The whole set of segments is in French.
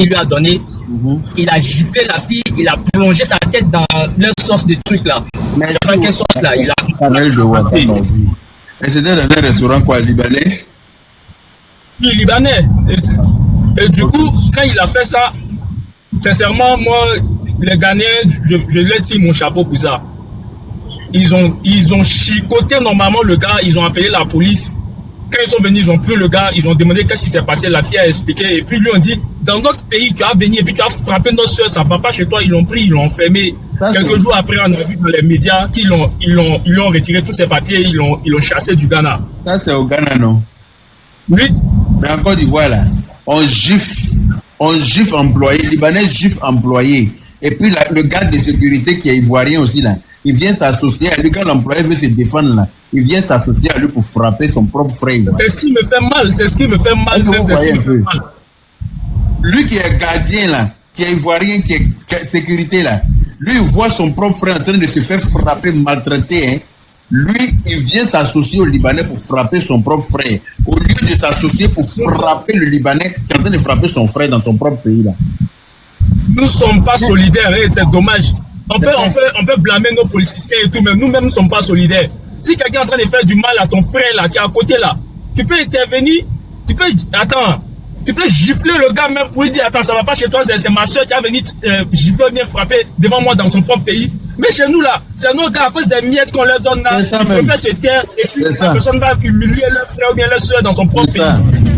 il lui a donné. Il a giflé la fille, il a plongé sa tête dans leur sauce de trucs là. Mais je sais pas quelle sauce là. Il a. Et c'était dans un restaurant quoi, libanais? Oui, libanais. Et du coup, quand il a fait ça, sincèrement, moi, les Ghanéens, je leur tire mon chapeau pour ça. Ils ont chicoté normalement le gars, ils ont appelé la police. Quand ils sont venus, ils ont pris le gars, ils ont demandé qu'est-ce qui s'est passé, la fille a expliqué, et puis lui on dit, dans notre pays, tu as venu et puis tu as frappé notre soeur, ça ne va pas chez toi, ils l'ont pris, ils l'ont enfermé. Quelques jours après, on a vu dans les médias qu'ils l'ont retiré tous ses papiers, ils l'ont chassé du Ghana. Ça c'est au Ghana, non? Oui. Mais en Côte d'Ivoire là, on gifle employé, libanais gifle employé. Et puis le garde de sécurité qui est ivoirien aussi là, il vient s'associer à lui quand l'employé veut se défendre là. Il vient s'associer à lui pour frapper son propre frère. C'est ce qui me fait mal, c'est ce qui me fait mal. Lui qui est gardien là, qui est ivoirien, qui est sécurité là, lui il voit son propre frère en train de se faire frapper, maltraiter. Hein. Lui, il vient s'associer au Libanais pour frapper son propre frère. Au lieu de s'associer pour frapper le Libanais qui est en train de frapper son frère dans ton propre pays là. Nous ne sommes pas solidaires et c'est dommage. On peut blâmer nos politiciens et tout, mais nous-mêmes ne sommes pas solidaires. Si quelqu'un est en train de faire du mal à ton frère là, tu es à côté là, tu peux intervenir, tu peux gifler le gars même pour lui dire attends, ça va pas chez toi, c'est ma soeur qui a venu gifler, bien frapper devant moi dans son propre pays. Mais chez nous là, c'est nos gars à cause des miettes qu'on leur donne là, ils préfèrent se taire et puis la personne va humilier leur frère ou bien leur soeur dans son propre pays.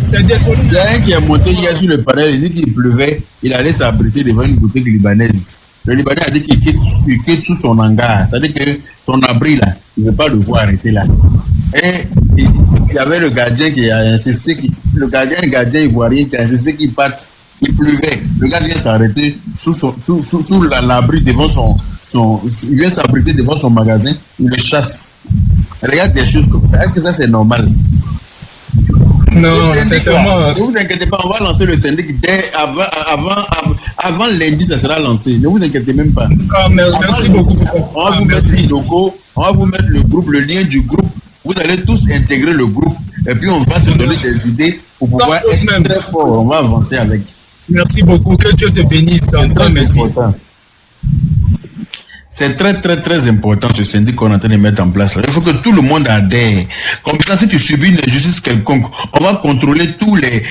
C'est déconné. Il y a un qui est monté hier sur le panel, il dit qu'il pleuvait, il allait s'abriter devant une boutique libanaise. Le Libanais a dit qu'il quitte sous son hangar. C'est-à-dire que son abri là, il ne veut pas le voir arrêter là. Et il y avait le gardien qui a insisté, un gardien ivoirien qui a insisté qu'il parte. Il pleuvait. Le gars vient s'arrêter sous l'abri devant il vient s'abriter devant son magasin, il le chasse. Regarde des choses comme ça. Est-ce que ça c'est normal? Non, sincèrement. Ne vous inquiétez pas, on va lancer le syndic avant lundi, ça sera lancé. Ne vous inquiétez même pas. Merci beaucoup. On va vous mettre le logo, on va vous mettre le groupe, le lien du groupe. Vous allez tous intégrer le groupe et puis on va se donner des idées pour pouvoir être très fort. On va avancer avec. Merci beaucoup. Que Dieu te bénisse. Merci. C'est très, très, très important ce syndic qu'on est en train de mettre en place. Là. Il faut que tout le monde adhère. Comme ça, si tu subis une injustice quelconque, on va contrôler tous les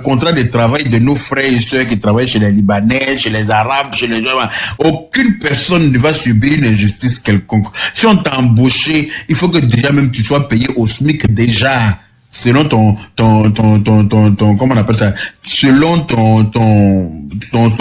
contrats de travail de nos frères et sœurs qui travaillent chez les Libanais, chez les Arabes, chez les gens. Aucune personne ne va subir une injustice quelconque. Si on t'a embauché, il faut que déjà même tu sois payé au SMIC déjà. Selon ton comment on appelle ça, selon ton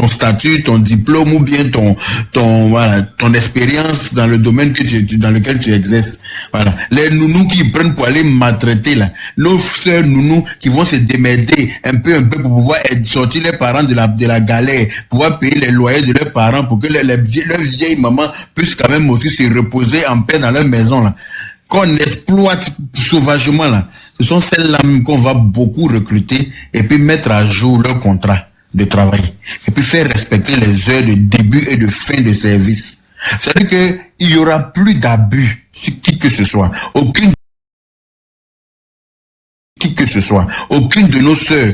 statut, ton diplôme ou bien ton expérience dans le domaine dans lequel tu exerces. Voilà. Les nounous qui prennent pour aller maltraiter là, nos sœurs nounous qui vont se démerder un peu pour pouvoir sortir les parents de la galère, pouvoir payer les loyers de leurs parents pour que leurs vieilles mamans puissent quand même aussi se reposer en paix dans leur maison là. Qu'on exploite sauvagement là. Ce sont celles-là qu'on va beaucoup recruter et puis mettre à jour leur contrat de travail. Et puis faire respecter les heures de début et de fin de service. C'est-à-dire qu'il n'y aura plus d'abus sur qui que ce soit. Aucune de nos sœurs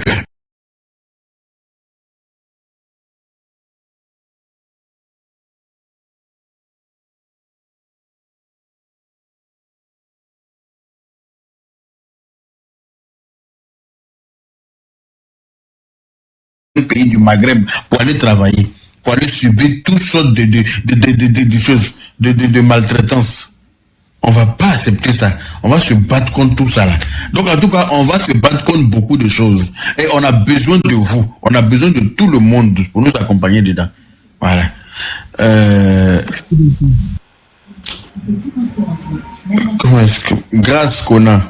pays du Maghreb pour aller travailler, pour aller subir toutes sortes de choses, de maltraitance. On va pas accepter ça. On va se battre contre tout ça là. Donc en tout cas, on va se battre contre beaucoup de choses. Et on a besoin de vous. On a besoin de tout le monde pour nous accompagner dedans. Voilà. Comment est-ce que... Grâce qu'on a.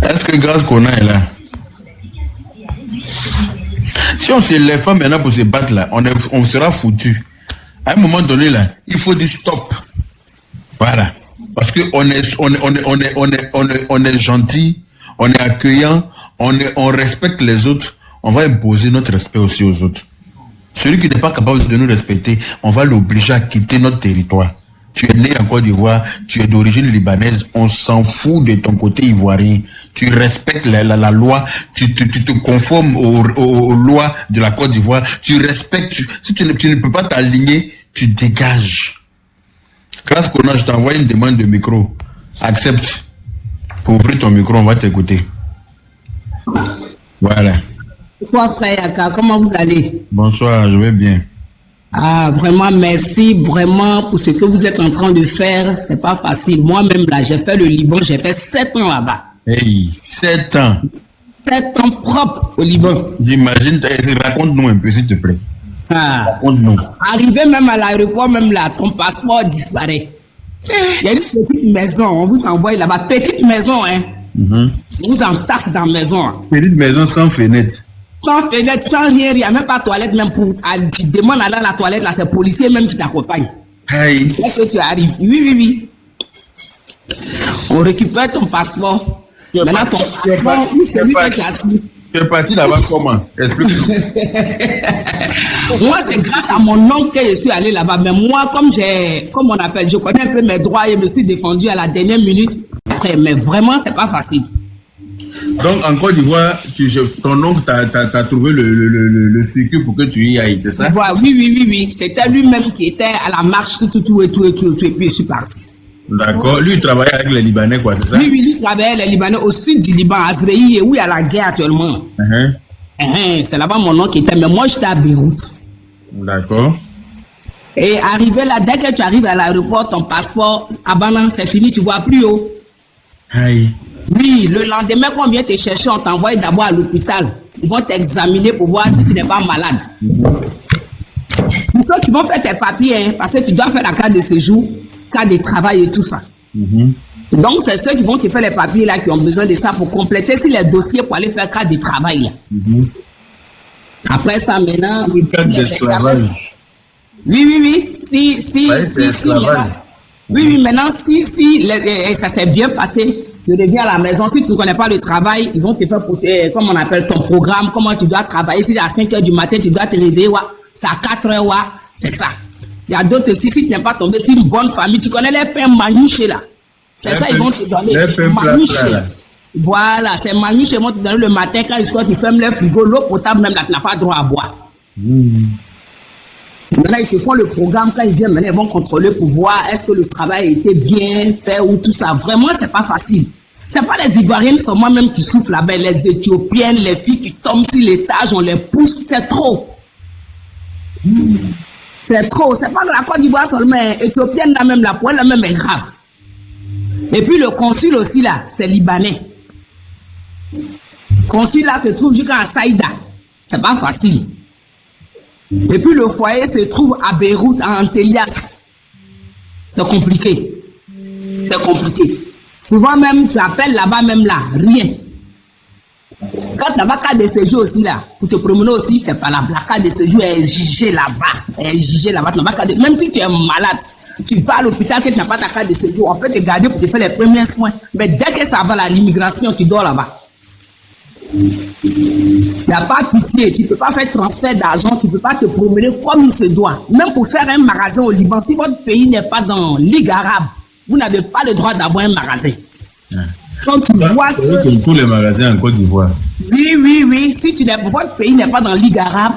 Est-ce que grâce qu'on a est là? Si on se lève pas maintenant pour se battre là, on sera foutu. À un moment donné là, il faut dire stop. Voilà. Parce que on est gentil, on est accueillant, on respecte les autres, on va imposer notre respect aussi aux autres. Celui qui n'est pas capable de nous respecter, on va l'obliger à quitter notre territoire. Tu es né en Côte d'Ivoire, tu es d'origine libanaise, on s'en fout de ton côté ivoirien. Tu respectes la loi, tu te conformes aux lois de la Côte d'Ivoire, tu respectes, si tu ne peux pas t'aligner, tu dégages. Grâce qu'on a, je t'envoie une demande de micro. Accepte. Pour ouvrir ton micro, on va t'écouter. Voilà. Bonsoir frère Yaka, comment vous allez? Bonsoir, je vais bien. Ah, vraiment, merci vraiment pour ce que vous êtes en train de faire. C'est pas facile. Moi-même, là, j'ai fait le Liban, j'ai fait 7 ans là-bas. Hey, 7 ans. 7 ans propres au Liban. J'imagine, raconte-nous un peu, s'il te plaît. Ah. Raconte-nous. Arrivé même à l'aéroport, même là, ton passeport disparaît. Il y a une petite maison, on vous envoie là-bas. Petite maison, hein. On vous entasse dans la maison. Hein. Petite maison sans fenêtre. Sans fenêtre, sans rien, il n'y a même pas de toilette, même pour. Tu demandes à aller à la toilette, là, c'est le policier même qui t'accompagne. Hey. Dès que tu arrives, oui. On récupère ton passeport. Maintenant, ton passeport, oui, c'est lui que tu as signé. Tu es parti là-bas comment? Explique-moi. Moi, c'est grâce à mon oncle que je suis allé là-bas. Mais moi, comme on appelle, je connais un peu mes droits et je me suis défendu à la dernière minute. Après, mais vraiment, c'est pas facile. Donc, en Côte d'Ivoire, ton oncle t'a trouvé le circuit pour que tu y ailles, c'est ça? Voilà, oui. C'était lui-même qui était à la marche, tout, et puis je suis parti. D'accord. Lui, il travaillait avec les Libanais, quoi, c'est ça? Oui, lui travaillait avec les Libanais au sud du Liban, à Azreï, et où il y a la guerre actuellement. C'est là-bas mon oncle qui était, mais moi, j'étais à Beyrouth. D'accord. Et arrivé là, dès que tu arrives à l'aéroport, ton passeport, Abana, c'est fini, tu vois plus haut. Aïe. Oui, le lendemain qu'on vient te chercher, on t'envoie d'abord à l'hôpital. Ils vont t'examiner pour voir si tu n'es pas malade. Pour ceux qui vont faire tes papiers, hein, parce que tu dois faire la carte de séjour, carte de travail et tout ça. Donc, c'est ceux qui vont te faire les papiers là qui ont besoin de ça pour compléter si les dossiers pour aller faire carte de travail. Là. Après ça, maintenant... Carte de travail. Oui. Maintenant, si ça s'est bien passé, tu reviens à la maison. Si tu ne connais pas le travail, ils vont te faire pousser, comme on appelle ton programme, comment tu dois travailler. Si c'est à 5 h du matin, tu dois te réveiller, c'est à 4 h, c'est ça. Il y a d'autres, si tu n'es pas tombé sur une bonne famille, tu connais les pains manouchés là. C'est ça, ils vont te donner. Les pains manouchés. Voilà, c'est manouchés, ils vont te donner le matin quand ils sortent, ils ferment leur frigo, l'eau potable même là, tu n'as pas droit à boire. Maintenant, ils te font le programme, quand ils viennent, maintenant, ils vont contrôler pour voir est-ce que le travail a été bien fait ou tout ça. Vraiment, c'est pas facile. C'est pas les Ivoiriennes seulement même qui souffrent là-bas, les Éthiopiennes, les filles qui tombent sur l'étage, on les pousse, c'est trop. C'est trop. C'est pas de la Côte d'Ivoire seulement, Éthiopienne là même, la poêle là même est grave. Et puis le consul aussi là, c'est libanais. Le consul là se trouve jusqu'à Saïda. C'est pas facile. Et puis le foyer se trouve à Beyrouth, à Antélias. C'est compliqué. C'est compliqué. Souvent même, tu appelles là-bas même là, rien. Quand tu n'as pas carte de séjour aussi là, pour te promener aussi, c'est pas là. La carte de séjour est jugée là-bas. Elle est jugée là-bas. Même si tu es malade, tu vas à l'hôpital que tu n'as pas ta carte de séjour, on peut te garder pour te faire les premiers soins. Mais dès que ça va à l'immigration, tu dors là-bas. Il n'y a pas de pitié, tu ne peux pas faire transfert d'argent, tu ne peux pas te promener comme il se doit. Même pour faire un magasin au Liban, si votre pays n'est pas dans la Ligue arabe, vous n'avez pas le droit d'avoir un magasin. Quand tu vois que... Tous les magasins en Côte d'Ivoire. Oui. Si votre pays n'est pas dans la Ligue arabe,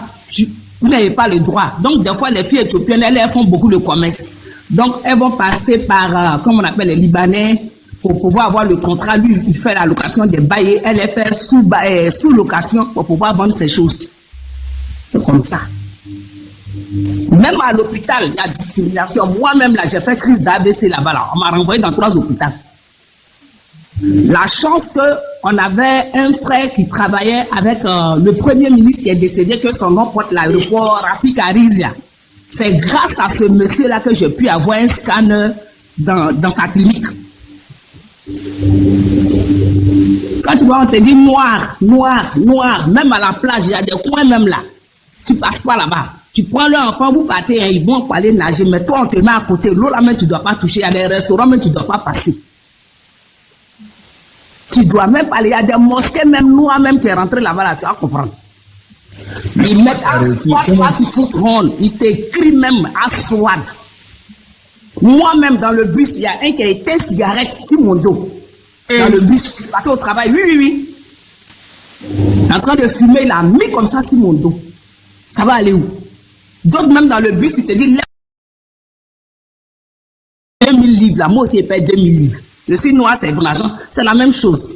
vous n'avez pas le droit. Donc, des fois, les filles éthiopiennes, elles font beaucoup de commerce. Donc, elles vont passer par, comme on appelle les Libanais, pour pouvoir avoir le contrat. Lui, il fait la location des bails, elle les fait sous location pour pouvoir vendre ses choses. C'est comme ça. Même à l'hôpital, il y a discrimination. Moi-même, là, j'ai fait crise d'AVC là-bas. Là. On m'a renvoyé dans 3 hôpitaux. La chance qu'on avait un frère qui travaillait avec le premier ministre qui est décédé, que son nom porte l'aéroport Rafik Hariri. C'est grâce à ce monsieur-là que j'ai pu avoir un scanner dans sa clinique. Quand tu vois, on te dit noir. Même à la plage, il y a des coins même là. Tu passes pas là-bas. Tu prends leur enfant, vous partez, hein, ils vont aller nager, mais toi, on te met à côté. L'eau là même, tu ne dois pas toucher. Il y a des restaurants, mais tu ne dois pas passer. Tu dois même pas aller. Il y a des mosquées, même noirs, même tu es rentré là-bas, là, tu vas comprendre. Ils mettent à SWAT, pas qu'ils foutent ronde. Ils t'écrivent même à SWAT. Moi-même, dans le bus, il y a un qui a éteint cigarette sur mon dos. Dans le bus, au travail, oui. En train de fumer, il a mis comme ça sur mon dos. Ça va aller où? D'autres, même dans le bus, ils te disent 2000 livres. Là, moi aussi, je paye 2000 livres. Je suis noir, c'est de l'argent. C'est la même chose.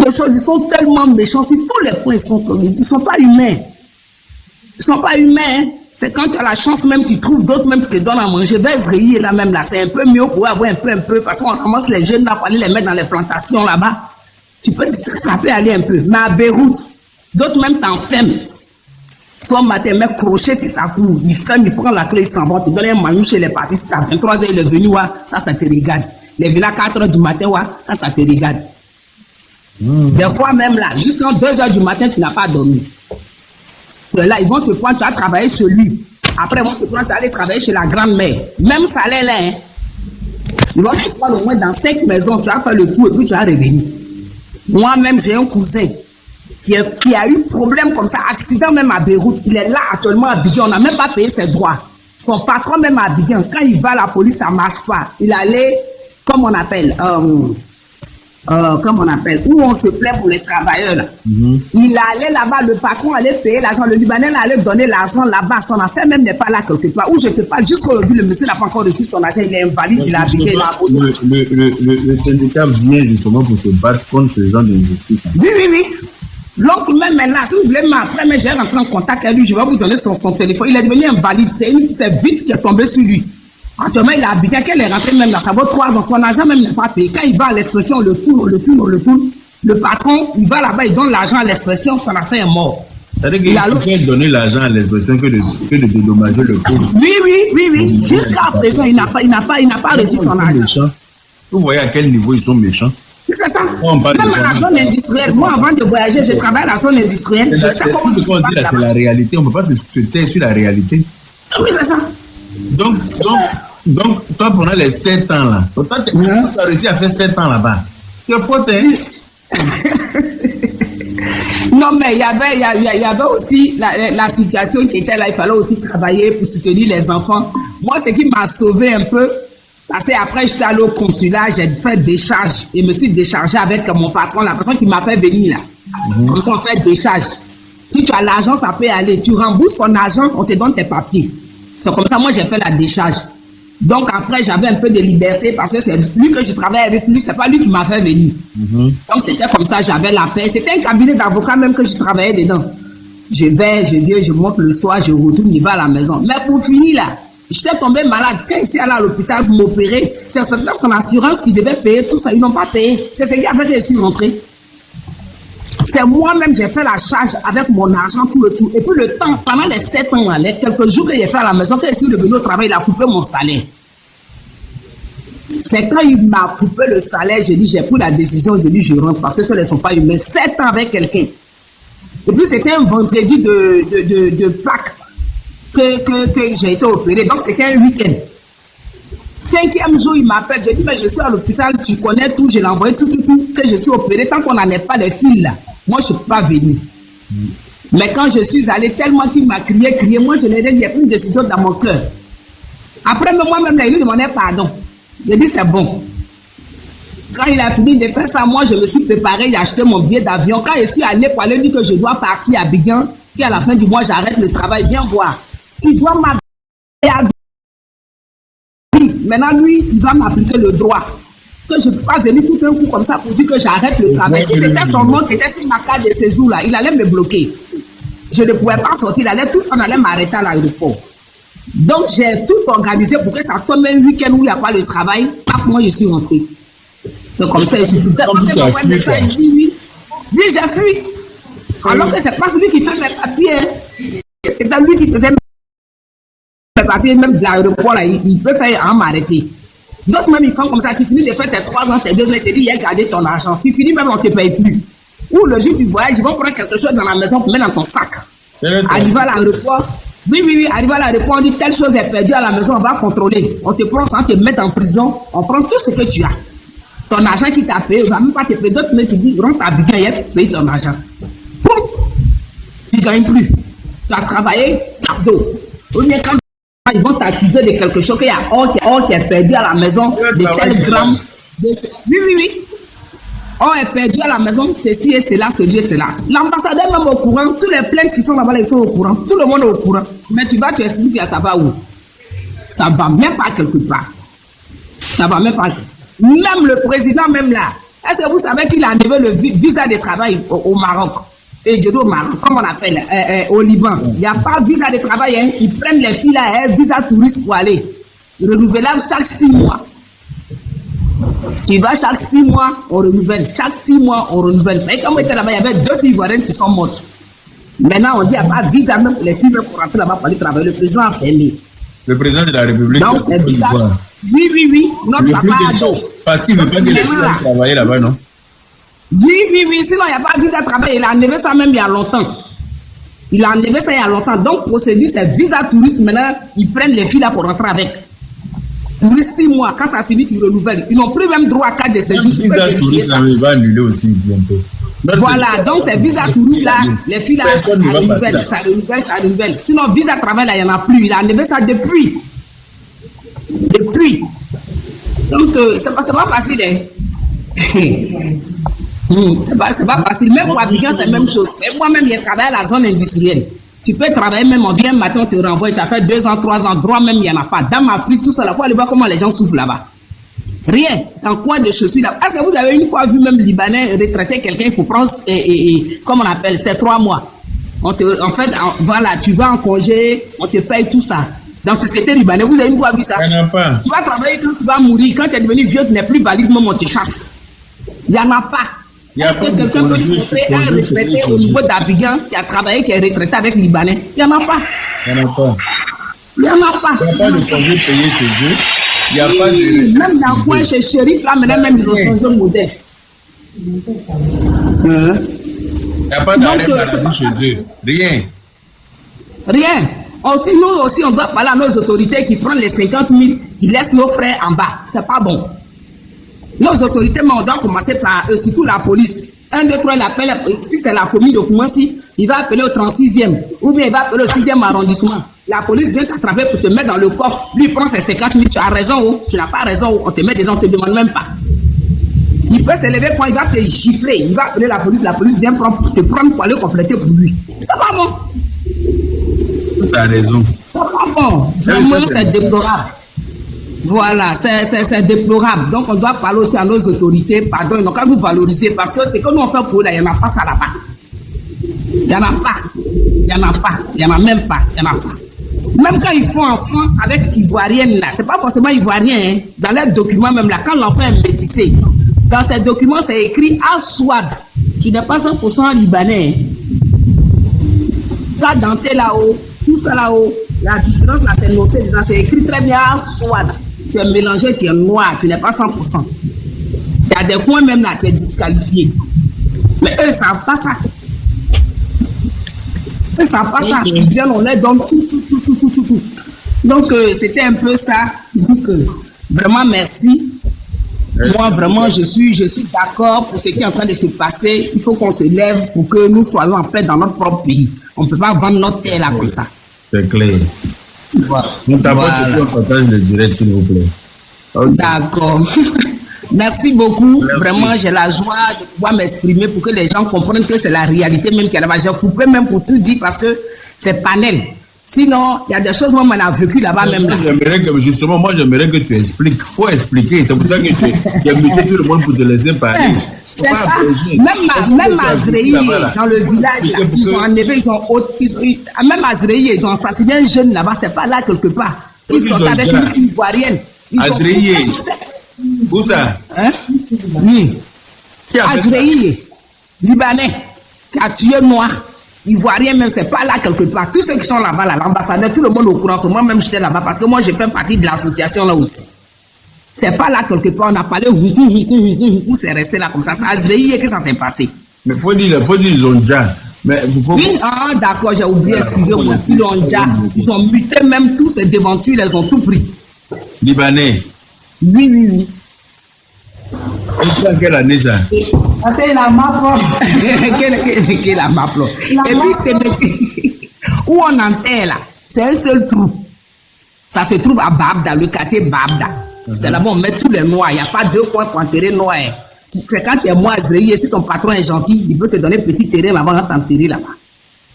Les choses, ils sont tellement méchants. Si tous les points ils sont pas humains. Ils sont pas humains. C'est quand tu as la chance, même tu trouves d'autres même qui te donnent à manger. Ben, Israël, là même là, c'est un peu mieux pour avoir un peu. Parce qu'on commence les jeunes là pour aller les mettre dans les plantations là-bas. Ça peut aller un peu. Mais à Beyrouth, d'autres même t'enferment. Soit matin, mec crochet si ça court. Il ferme, il prend la clé, il s'en va. Tu donnes un manou chez les partis. Si ça 23h, il est venu, ça te regarde. Il est venu à 4h du matin, ça te regarde. Des fois même là, jusqu'à 2h du matin, tu n'as pas dormi. Là, ils vont te prendre, tu vas travailler chez lui. Après, ils vont te prendre, tu vas aller travailler chez la grand-mère. Même salaire là, hein. Ils vont te prendre au moins dans 5 maisons, tu vas faire le tour et puis tu vas revenir. Moi-même, j'ai un cousin qui a eu problème comme ça, accident même à Beyrouth. Il est là actuellement à Abidjan, on n'a même pas payé ses droits. Son patron même à Abidjan, quand il va à la police, ça ne marche pas. Il allait, comme on appelle, où on se plaît pour les travailleurs. Là. Il allait là-bas, le patron allait payer l'argent, le Libanais allait donner l'argent là-bas. Son affaire même n'est pas là quelque part. Où je te parle, jusqu'aujourd'hui, le monsieur n'a pas encore reçu son argent, il est invalide, il a habité là. Le syndicat vient justement pour se battre contre ce genre d'injustice. Oui. L'oncle même est là, si vous voulez, après, mais j'ai rentré en contact avec lui, je vais vous donner son téléphone. Il est devenu invalide, c'est vite qui est tombé sur lui. Actuellement, il a habité, qu'elle est rentrée même là, ça vaut 3 ans, son argent même n'est pas payé. Quand il va à l'expression, on le tourne. Le patron, il va là-bas, il donne l'argent à l'expression, son affaire est mort. C'est-à-dire qu'il a donné l'argent à l'expression que de dédommager le pauvre. Oui. Jusqu'à présent, il n'a pas reçu son argent. Vous voyez à quel niveau ils sont méchants? C'est ça. Même à la zone industrielle. Moi, avant de voyager, je travaille à la zone industrielle. Je sais comment tout ce qu'on dit là, c'est la réalité. On ne peut pas se taire sur la réalité. Oui, c'est ça. Donc, toi, pendant les 7 ans là, tu as réussi à faire 7 ans là-bas. C'est faute, hein? Non, mais il y avait aussi la situation qui était là. Il fallait aussi travailler pour soutenir les enfants. Moi, ce qui m'a sauvé un peu, parce qu'après, j'étais allé au consulat, j'ai fait décharge. Et je me suis déchargé avec mon patron, la personne qui m'a fait venir là. Comme ça, on fait décharge. Si tu as l'argent, ça peut aller. Tu rembourses son argent, on te donne tes papiers. C'est comme ça, moi, j'ai fait la décharge. Donc, après, j'avais un peu de liberté parce que c'est lui que je travaillais avec lui, c'est pas lui qui m'a fait venir. Donc, c'était comme ça, j'avais la paix. C'était un cabinet d'avocats même que je travaillais dedans. Je viens, je monte le soir, je retourne, il va à la maison. Mais pour finir là, j'étais tombé malade. Quand il s'est allé à l'hôpital pour m'opérer, c'est son assurance qui devait payer tout ça. Ils n'ont pas payé. C'est ce qui a fait que je suis rentré. C'est moi-même, j'ai fait la charge avec mon argent, tout le tout. Et puis le temps, pendant les 7 ans, là, les quelques jours que j'ai fait à la maison, quand je suis revenu au travail, il a coupé mon salaire. C'est quand il m'a coupé le salaire, j'ai dit, j'ai pris la décision, j'ai dit, je rentre, parce que ceux ne sont pas humains. 7 ans avec quelqu'un. Et puis c'était un vendredi de Pâques que j'ai été opéré. Donc c'était un week-end. 5e jour, il m'appelle, j'ai dit, mais je suis à l'hôpital, tu connais tout, je l'ai envoyé tout, que je suis opéré. Tant qu'on n'en est pas des fils là, moi je ne peux pas venir. Mais quand je suis allé, tellement qu'il m'a crié, moi je n'ai rien, il y a pris une décision dans mon cœur. Après, moi-même, là, il lui demandait pardon. J'ai dit, c'est bon. Quand il a fini de faire ça, moi je me suis préparé, j'ai acheté mon billet d'avion. Quand je suis allé pour aller dire que je dois partir à Abidjan, qu'à la fin du mois, j'arrête le travail, viens voir. Tu dois m'appeler à vie. Maintenant, lui, il va m'appliquer le droit. Que je ne peux pas venir tout un coup comme ça pour dire que j'arrête le travail. Si c'était son nom qui était sur ma carte de séjour, là, il allait me bloquer. Je ne pouvais pas sortir, il allait tout faire, on allait m'arrêter à l'aéroport. Donc, j'ai tout organisé pour que ça tombe un week-end où il n'y a pas le travail. Après, moi, je suis rentré. Donc, comme ça, je suis tout à fait. Oui, j'ai fui. Alors que c'est pas celui qui fait mes papiers. C'est pas lui qui faisait mes papiers, même de l'aéroport, là, il peut faire m'arrêter. D'autres même, ils font comme ça, tu finis de faire tes 3 ans, tes 2 ans, ils te disent, il a gardé ton argent. Tu finis même, on ne te paye plus. Ou le jour du voyage, ils vont prendre quelque chose dans la maison pour mettre dans ton sac. Arrivé à l'aéroport, oui, arrivé à l'aéroport, on dit telle chose est perdue à la maison, on va contrôler. On te prend ça, on te met en prison, on prend tout ce que tu as. Ton argent qui t'a payé, on ne va même pas te payer. D'autres mais tu dis, rentre à Abidjan, il a payé ton argent. Poum! Tu ne gagnes plus. Tu as travaillé, cadeau. Ou bien quand Ils vont t'accuser de quelque chose qu'il y a or qui est perdu à la maison de tel gramme. Oui. Or est perdu à la maison, ceci et cela, ceci et cela. L'ambassadeur même au courant, tous les plaintes qui sont là-bas, ils sont au courant. Tout le monde est au courant. Mais tu expliques, ça va où? Ça va même pas quelque part. Ça va même pas. Même le président, même là. Est-ce que vous savez qu'il a enlevé le visa de travail au Maroc? Et je dis au Maroc, comme on appelle, au Liban. Il n'y a pas de visa de travail. Hein. Ils prennent les filles là, visa touriste pour aller. Renouvelable chaque 6 mois. Tu vas chaque 6 mois, on renouvelle. Chaque 6 mois, on renouvelle. Mais comme on était là-bas, il y avait 2 filles ivoiriennes qui sont mortes. Maintenant, on dit qu'il n'y a pas de visa même pour les filles pour rentrer là-bas pour aller travailler. Le président a fermé. Le président de la République. Donc, c'est bizarre. Oui. Notre papa ado. Parce qu'il ne veut pas que les filles aillent travailler là-bas, non? Oui. Sinon, il n'y a pas de visa de travail. Il a enlevé ça même il y a longtemps. Donc, procédure, c'est visa touriste. Maintenant, ils prennent les filles là pour rentrer avec. Touriste 6 mois. Quand ça finit, ils renouvellent. Ils n'ont plus même droit à 4 de séjour. Visa touriste, il va annuler aussi bientôt. Voilà, donc c'est visa touriste là, les filles là, ça renouvelle. Sinon, visa travail là, il n'y en a plus. Il a enlevé ça depuis. Donc, c'est pas facile. Hein. C'est pas facile. Même pour Abidjan, c'est la même chose. Et moi-même, j'ai travaillé à la zone industrielle. Tu peux travailler même, on vient matin, on te renvoie, tu as fait 2 ans, 3 ans, droit même, il n'y en a pas. Dans ma Afrique, tout ça, il faut aller voir comment les gens souffrent là-bas. Rien. Dans quoi de je suis là. Est-ce que vous avez une fois vu même Libanais retraiter quelqu'un pour prendre, comme on appelle, c'est 3 mois. Voilà, tu vas en congé, on te paye tout ça. Dans la société libanaise, vous avez une fois vu ça? Il n'y en a pas. Tu vas travailler quand tu vas mourir, quand tu es devenu vieux, tu n'es plus valide, même on te chasse. Il n'y en a pas. Est-ce que quelqu'un peut nous montrer un retraité au niveau d'Abidjan qui a travaillé, qui est retraité avec Libanais? Il n'y en a pas. Il n'y en a pas. Il n'y en a pas. Il n'y a pas de congé payé chez eux. Il n'y a pas de... Même dans le coin chez Chérif, là, maintenant, même ils ont changé de modèle. Il n'y a pas d'arrêt maladie chez eux. Rien. Aussi, nous aussi, on doit parler à nos autorités qui prennent les 50 000, qui laissent nos frères en bas. C'est pas bon. Nos autorités, mais on doit commencer par eux, surtout la police. 1, 2, 3, il appelle, si c'est la commune de Koumassi, il va appeler au 36e, ou bien il va appeler au 6e arrondissement. La police vient t'attraper pour te mettre dans le coffre. Lui, il prend ses 50 000, tu as raison ou tu n'as pas raison, on te met dedans, on ne te demande même pas. Il peut se lever quand il va te gifler, il va appeler la police vient te prendre pour aller compléter pour lui. C'est pas bon. Tu as raison. C'est pas bon. Vraiment, c'est déplorable. Voilà, c'est déplorable. Donc, on doit parler aussi à nos autorités. Pardon, ils n'ont qu'à nous valoriser parce que c'est que nous on fait pour eux, là, il n'y en a pas ça là-bas. Il n'y en a pas. Il n'y en a pas. Il n'y en a même pas. Il n'y en a pas. Même quand ils font enfant avec Ivoirienne, là, c'est pas forcément Ivoirien. Hein. Dans les documents, même là, quand l'enfant est métissé, dans ces documents, c'est écrit Aswad. Tu n'es pas 100% Libanais. Hein. Ça, denté là-haut, tout ça là-haut, la différence là, c'est noté dedans, c'est écrit très bien Aswad. Tu es mélangé, tu es noir, tu n'es pas 100%. Il y a des points même là, tu es disqualifié. Mais eux, ils ne savent pas ça. Eux, ils ne savent pas ça. Ils viennent, on les donne tout. Donc, c'était un peu ça. Donc, vraiment, merci. Moi, vraiment, je suis d'accord pour ce qui est en train de se passer. Il faut qu'on se lève pour que nous soyons en paix dans notre propre pays. On ne peut pas vendre notre terre là comme ça. C'est clair. Voilà. On t'apporte un partage de direct, s'il vous plaît. Okay. D'accord. Merci beaucoup. Merci. Vraiment, j'ai la joie de pouvoir m'exprimer pour que les gens comprennent que c'est la réalité même qu'il y a là-bas. J'ai coupé même pour tout dire parce que c'est panel. Sinon, il y a des choses, moi, on a vécu là-bas même. Là. J'aimerais que tu expliques. Il faut expliquer. C'est pour ça que tu as invité tout le monde pour te laisser parler. C'est ça. Même Azreï, dans le village, là, ils ont enlevé, même Azreï, ils ont assassiné un jeune là-bas. C'est pas là quelque part. Ils sont avec une fille ivoirienne. Azreï. Où ça? Hein? Oui. Azreï, Libanais, qui a tué moi. Ivoirien même, c'est pas là quelque part. Tous ceux qui sont là-bas, là, l'ambassadeur, tout le monde au courant. Moi-même, j'étais là-bas parce que moi, j'ai fait partie de l'association là aussi. C'est pas là quelque part. On a parlé, c'est resté là comme ça. C'est Azreï que ça s'est passé. Mais faut dire, ils ont déjà. Mais faut... Oui, d'accord, j'ai oublié, excusez-moi. Ils ont déjà. Ils ont muté même tous ces devantures, ils ont tout pris. Libanais. Oui. Et quelle année ça? C'est la MAPLO. Quelle la MAPLO? Et puis, c'est où on enterre là, c'est un seul trou. Ça se trouve à Babda, le quartier Babda. C'est là-bas, on met tous les noirs. Il n'y a pas 2 coins pour enterrer noirs. C'est quand tu es moiserie, si ton patron est gentil, il peut te donner un petit terrain là-bas, on t'enterrer là-bas.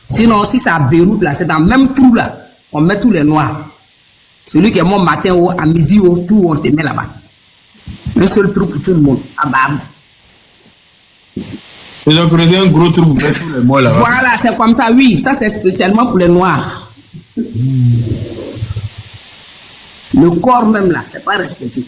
Sinon, si c'est à Beyrouth, là, c'est dans le même trou là, on met tous les noirs. Celui qui est mort matin ou à midi ou tout, on te met là-bas. Un seul trou pour tout le monde, à Babda. Ils ont creusé un gros trou pour mettre tous les morts là-bas. Voilà, c'est comme ça, oui. Ça, c'est spécialement pour les noirs. Le corps même là, c'est pas respecté.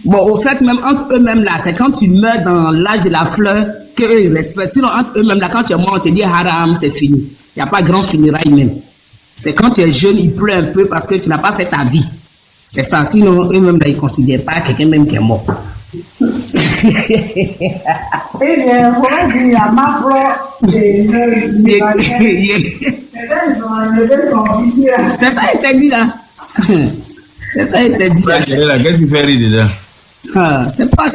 Bon, au fait, même entre eux-mêmes là, c'est quand tu meurs dans l'âge de la fleur qu'eux ils respectent. Sinon, entre eux-mêmes là, quand tu es mort, on te dit haram, c'est fini. Il n'y a pas grand funérailles même. C'est quand tu es jeune, ils pleurent un peu parce que tu n'as pas fait ta vie. C'est ça. Sinon, eux-mêmes là, ils ne considèrent pas quelqu'un même qui est mort. Eh bien, comment dire, ma propre des jeunes. Ils ont enlevé son vidéo. C'est ça, il t'a dit là. C'est ça, il t'a dit là. Qu'est-ce que tu fais rire dedans? C'est pas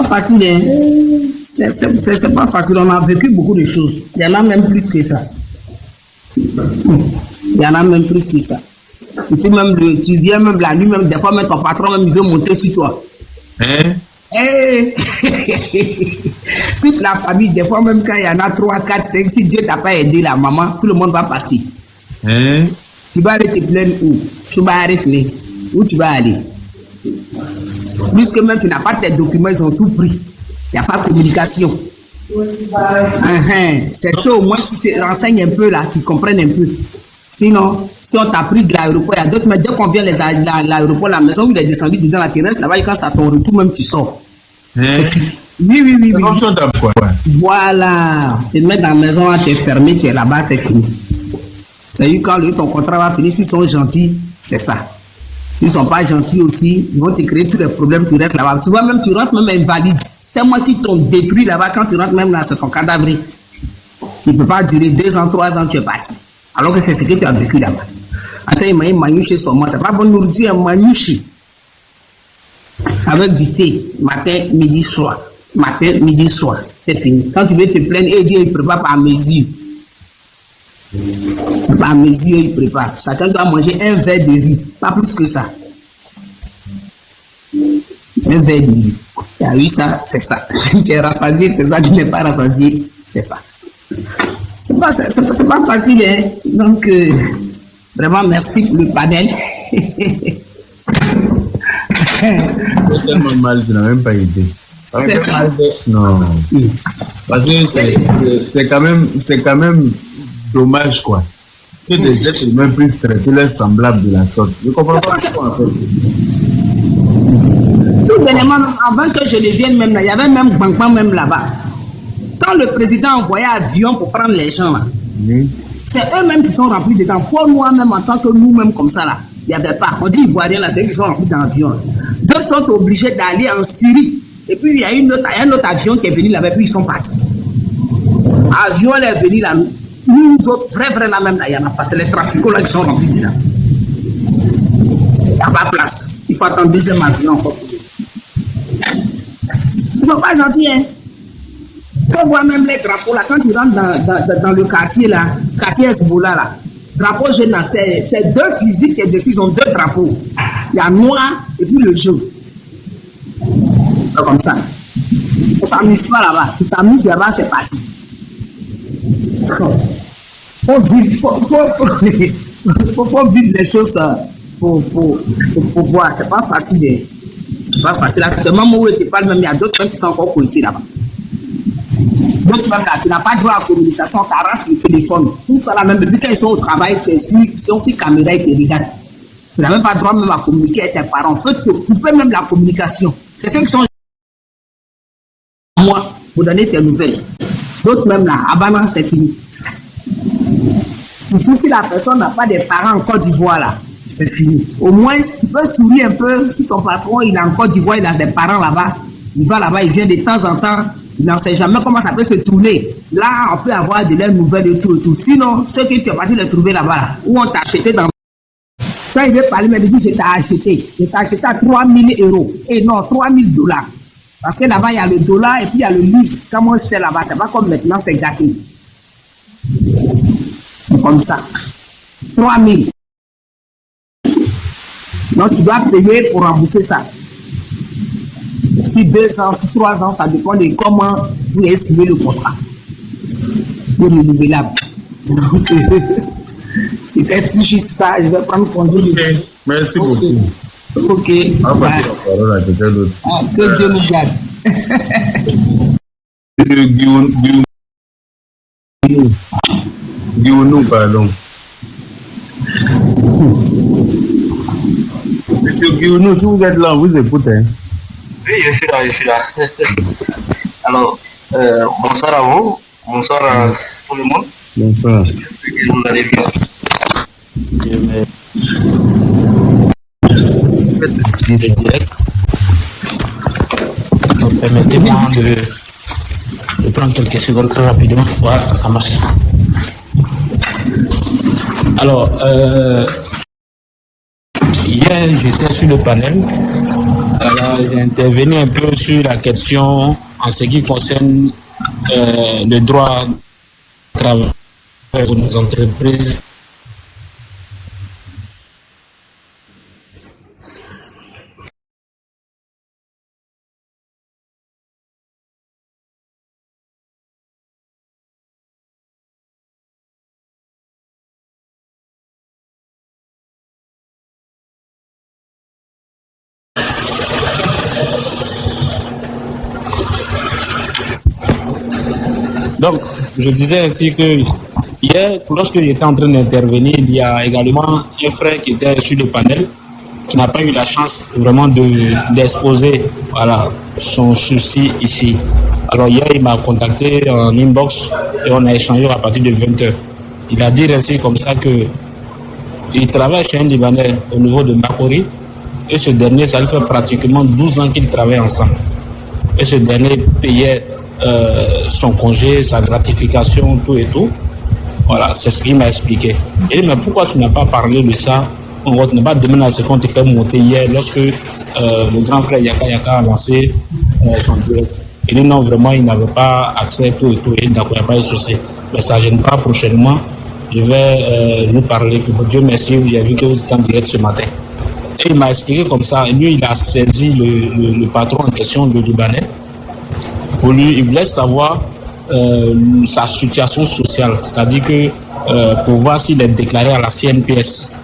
facile. Hein. C'est pas facile. On a vécu beaucoup de choses. Il y en a même plus que ça. Il y en a même plus que ça. Si tu viens même la nuit, même des fois, même ton patron même, il veut monter sur toi. Hein? Hey. Toute la famille, des fois même quand il y en a 3, 4, 5, si Dieu t'a pas aidé la maman, tout le monde va passer. Hein? Tu vas aller te plaindre où? Tu vas arriver où tu vas aller? Puisque même tu n'as pas tes documents, ils ont tout pris. Il n'y a pas de communication. C'est ça au moins qui se renseignent un peu là, qui comprennent un peu. Sinon, si on t'a pris de l'aéroport, il y a d'autres, mais dès qu'on vient à l'aéroport, la maison où il est descendu dedans, la terrasse, là-bas, quand ça ton retour, même tu sors. Oui. Voilà. Tu te mets dans la maison, tu es fermé, tu es là-bas, c'est fini. C'est eu quand ton contrat va finir, s'ils sont gentils, c'est ça. S'ils ne sont pas gentils aussi, ils vont te créer tous les problèmes, tu restes là-bas. Tu vois, même tu rentres même invalide. Tellement qu'ils t'ont détruit là-bas, quand tu rentres même là, c'est ton cadavre. Tu ne peux pas durer 2 ans, 3 ans, tu es parti. Alors que c'est ce que tu as vécu là-bas. Attends, il m'a dit manouché sur moi. C'est pas bonne nourriture, un manouché. Avec du thé, matin, midi, soir. Matin, midi, soir. C'est fini. Quand tu veux te plaindre, et Dieu, il prépare par mesure. Par mesure, il prépare. Chacun doit manger un verre de riz. Pas plus que ça. Un verre de riz. Tu as eu ça, c'est ça. Tu es rassasié, c'est ça. Tu n'es pas rassasié, c'est ça. C'est pas facile, hein. Donc, vraiment, merci pour le panel. C'est tellement mal, tu n'as même pas aidé. C'est ça. Non. Parce que c'est quand même dommage, quoi. Que des êtres humains puissent traiter leurs semblables de la sorte. Je ne comprends pas pourquoi, en fait. Tout dernièrement, avant que je ne vienne même là, il y avait même Bankman même là-bas. Quand le président envoyait avion pour prendre les gens là, c'est eux-mêmes qui sont remplis dedans. Pour moi-même, en tant que nous-mêmes comme ça là, il n'y avait pas. On dit Ivoiriens là, c'est eux qui sont remplis d'avions. Deux sont obligés d'aller en Syrie. Et puis il y a un autre avion qui est venu là-bas, puis ils sont partis. L'avion est venu là, nous autres, vrai là même là, il y en a pas. C'est les trafiquants là qui sont remplis dedans. Il n'y a pas de place. Il faut attendre 2e avion encore. Ils ne sont pas gentils, hein. Il faut voir même les drapeaux là, quand tu rentres dans le quartier là, quartier Hezbollah là, drapeau jeune là, c'est 2 fusils qui est dessus, ils ont 2 drapeaux. Il y a noir et puis le jaune. Comme ça. On ne s'amuse pas là-bas. Tu t'amuses là-bas, c'est parti. Faut vivre les choses pour voir. C'est pas facile. Hein. C'est pas facile. Actuellement, moi, je te parle même, il y a d'autres même qui sont encore coincés là-bas. Donc, même là, tu n'as pas droit à la communication, tu arraches le téléphone. Tout ça là, même depuis qu'ils sont au travail, ils sont sur caméra et te regardent. Tu n'as même pas droit même à communiquer avec tes parents. Il faut te couper même la communication. C'est ceux qui sont moi pour donner tes nouvelles. D'autres même là, Abana, c'est fini. Surtout si la personne n'a pas des parents en Côte d'Ivoire là, c'est fini. Au moins, tu peux sourire un peu si ton patron il est en Côte d'Ivoire, il a des parents là-bas. Il va là-bas, il vient de temps en temps. Il n'en sait jamais comment ça peut se tourner. Là, on peut avoir de leurs nouvelles et tout. Sinon, ceux que tu es parti les trouver là-bas, là, où on t'a acheté dans... Quand il veut parler, il me dit, je t'ai acheté. Je t'ai acheté à 3 000 €. Et non, 3 000 $. Parce que là-bas, il y a le dollar et puis il y a le livre. Quand moi j'étais là-bas, c'est pas comme maintenant, c'est gâté. Comme ça. 3 000. Donc, tu dois payer pour rembourser ça. Si 2 ans, si 3 ans, ça dépend de comment vous avez signé le contrat. Le renouvelable. C'était juste ça. Je vais prendre congé de... Ok, merci beaucoup. Ok. On va passer la parole à quelqu'un d'autre. Que Dieu nous garde. Guillaume, pardon. Monsieur Guillaume, si vous êtes là, vous écoutez. Oui, je suis là. Alors, bonsoir à vous, bonsoir à tout le monde. Bonsoir. J'espère que vous allez bien. Le direct. Donc, permettez-moi de prendre quelques secondes très rapidement. Voilà, ça marche. Alors, hier, j'étais sur le panel. Alors, j'ai intervenu un peu sur la question en ce qui concerne le droit de travail pour nos entreprises. Donc, je disais ainsi que hier, lorsque j'étais en train d'intervenir, il y a également un frère qui était sur le panel, qui n'a pas eu la chance vraiment d'exposer voilà, son souci ici. Alors hier, il m'a contacté en inbox et on a échangé à partir de 20h. Il a dit ainsi comme ça que il travaille chez un Libanais au niveau de Makori et ce dernier, ça lui fait pratiquement 12 ans qu'ils travaillent ensemble. Et ce dernier payait son congé, sa gratification, tout et tout. Voilà, c'est ce qu'il m'a expliqué. Et mais pourquoi tu n'as pas parlé de ça? On ne va pas demander à ce qu'on te fait monter hier lorsque le grand frère Yaka Yaka a lancé son direct. Il dit non, vraiment, il n'avait pas accès, tout et tout. Et d'accord, il n'y a pas de souci. Mais ça ne gêne pas prochainement. Je vais lui parler. Pour Dieu merci, j'ai vu que vous êtes en direct ce matin. Et il m'a expliqué comme ça. Et lui, il a saisi le patron en question, le Libanais. Pour lui, il voulait savoir sa situation sociale, c'est-à-dire que pour voir s'il est déclaré à la CNPS.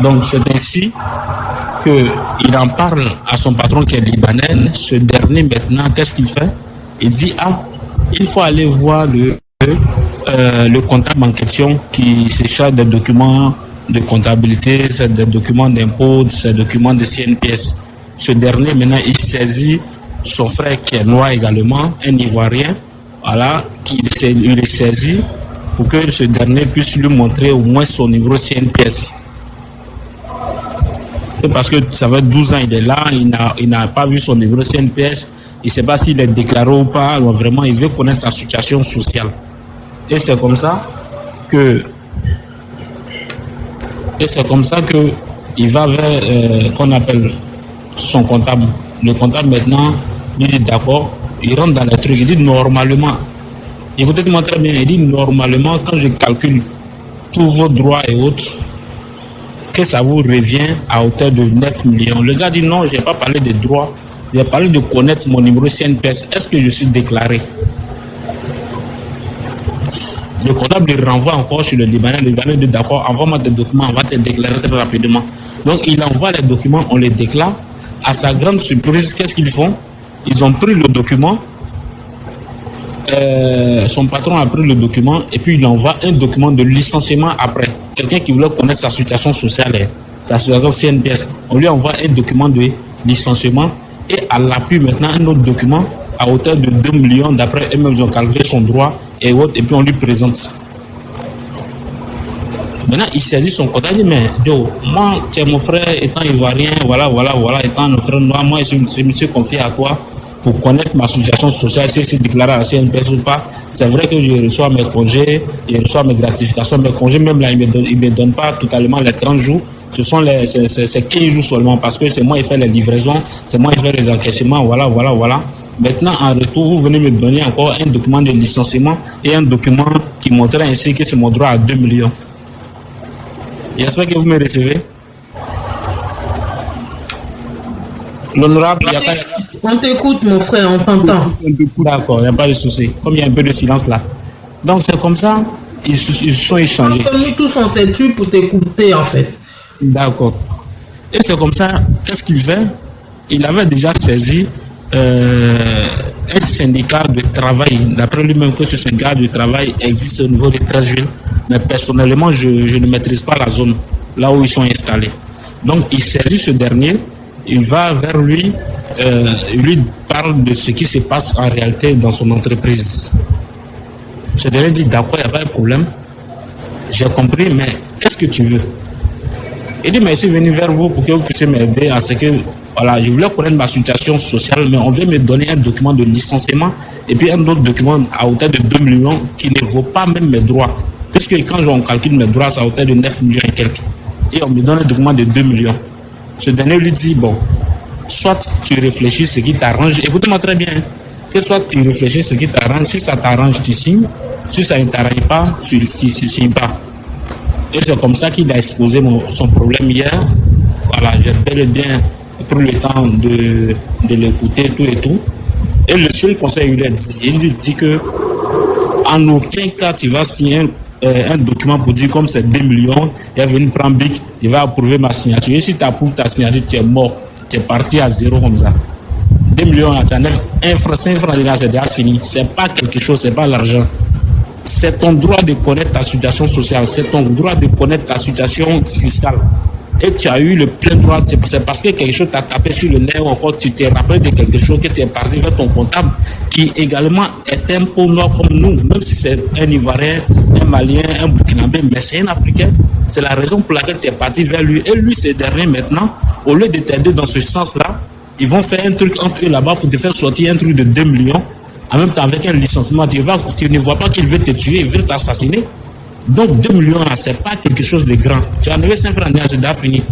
Donc c'est ainsi qu'il en parle à son patron qui est libanais. Ce dernier maintenant, qu'est-ce qu'il fait? Il dit il faut aller voir le comptable en question qui se charge des documents de comptabilité, des documents d'impôt, des documents de CNPS. Ce dernier maintenant, il saisit son frère qui est noir également, un Ivoirien, voilà, il est saisi pour que ce dernier puisse lui montrer au moins son numéro CNPS. Et parce que ça fait 12 ans il est là, il n'a pas vu son numéro CNPS, il ne sait pas s'il est déclaré ou pas, alors vraiment il veut connaître sa situation sociale. Et c'est comme ça que il va vers qu'on appelle son comptable. Le comptable maintenant, il dit d'accord, il rentre dans le truc, il dit normalement, écoutez-moi très bien, il dit normalement, quand je calcule tous vos droits et autres, que ça vous revient à hauteur de 9 millions. Le gars dit non, je n'ai pas parlé de droits, j'ai parlé de connaître mon numéro CNPS, est-ce que je suis déclaré? Le comptable le renvoie encore sur le Libanais dit d'accord, envoie-moi des documents, on va te déclarer très rapidement. Donc il envoie les documents, on les déclare. À sa grande surprise, qu'est-ce qu'ils font? Ils ont pris le document, son patron a pris le document et puis il envoie un document de licenciement après. Quelqu'un qui voulait connaître sa situation sociale, sa situation CNPS, on lui envoie un document de licenciement et à l'appui maintenant un autre document à hauteur de 2 millions, d'après eux-mêmes ils ont calculé son droit et autres, et puis on lui présente. Maintenant, il saisit son comptable, il dit, mais moi, tu es mon frère, étant ivoirien, voilà, étant mon frère noir, moi, je me suis confié à toi pour connaître ma situation sociale, si c'est déclaré à la CNPS ou pas. C'est vrai que je reçois mes congés, je reçois mes gratifications, mes congés, même là, ils ne me donnent pas totalement les 30 jours. Ce sont c'est 15 jours seulement, parce que c'est moi qui fais les livraisons, c'est moi qui fais les encaissements, voilà. Maintenant, en retour, vous venez me donner encore un document de licenciement et un document qui montrait ainsi que c'est mon droit à 2 millions. J'espère que vous me recevez. L'honorable, il n'y a pas... On t'écoute, mon frère, on t'entend. D'accord, il n'y a pas de souci. Comme il y a un peu de silence là. Donc c'est comme ça, ils se sont échangés. Nous tous on s'est tués pour t'écouter en fait. D'accord. Et c'est comme ça, qu'est-ce qu'il fait? Il avait déjà saisi un syndicat de travail. D'après lui-même que ce syndicat de travail existe au niveau de Trècheville. Mais personnellement, je ne maîtrise pas la zone là où ils sont installés. Donc il saisit ce dernier, il va vers lui, il lui parle de ce qui se passe en réalité dans son entreprise. Ce dernier dit d'accord, il n'y a pas de problème. J'ai compris, mais qu'est-ce que tu veux? Il dit mais je suis venu vers vous pour que vous puissiez m'aider à ce que, voilà, je voulais connaître ma situation sociale, mais on vient me donner un document de licenciement et puis un autre document à hauteur de 2 millions qui ne vaut pas même mes droits. Puisque quand on calcule mes droits, c'est à hauteur de 9 millions et quelques. Et on me donne un document de 2 millions. Ce dernier lui dit, bon, soit tu réfléchis ce qui t'arrange, écoutez-moi très bien, que soit tu réfléchis ce qui t'arrange, si ça t'arrange, tu signes, si ça ne t'arrange pas, tu ne signes pas. Et c'est comme ça qu'il a exposé son problème hier. Voilà, j'ai bel et bien pris le temps de l'écouter, tout et tout. Et le seul conseil il lui dit que en aucun cas tu vas signer un document pour dire comme c'est 2 millions, il va venir prendre BIC, il va approuver ma signature. Et si tu approuves ta signature, tu es mort, tu es parti à zéro comme ça. 2 millions, tu as 1 franc, 5 francs, c'est déjà fini. C'est pas quelque chose, c'est pas l'argent. C'est ton droit de connaître ta situation sociale, c'est ton droit de connaître ta situation fiscale. Et tu as eu le plein droit, c'est parce que quelque chose t'a tapé sur le nez ou encore tu t'es rappelé de quelque chose que tu es parti vers ton comptable qui également est un peu noir comme nous, même si c'est un Ivoirien, un Malien, un Burkinabé, mais c'est un Africain. C'est la raison pour laquelle tu es parti vers lui. Et lui, ces derniers maintenant, au lieu de t'aider dans ce sens-là, ils vont faire un truc entre eux là-bas pour te faire sortir un truc de 2 millions. En même temps, avec un licenciement, tu ne vois pas qu'il veut te tuer, il veut t'assassiner. Donc 2 millions, ce n'est pas quelque chose de grand. Tu as enlevé 5 francs, c'est déjà fini.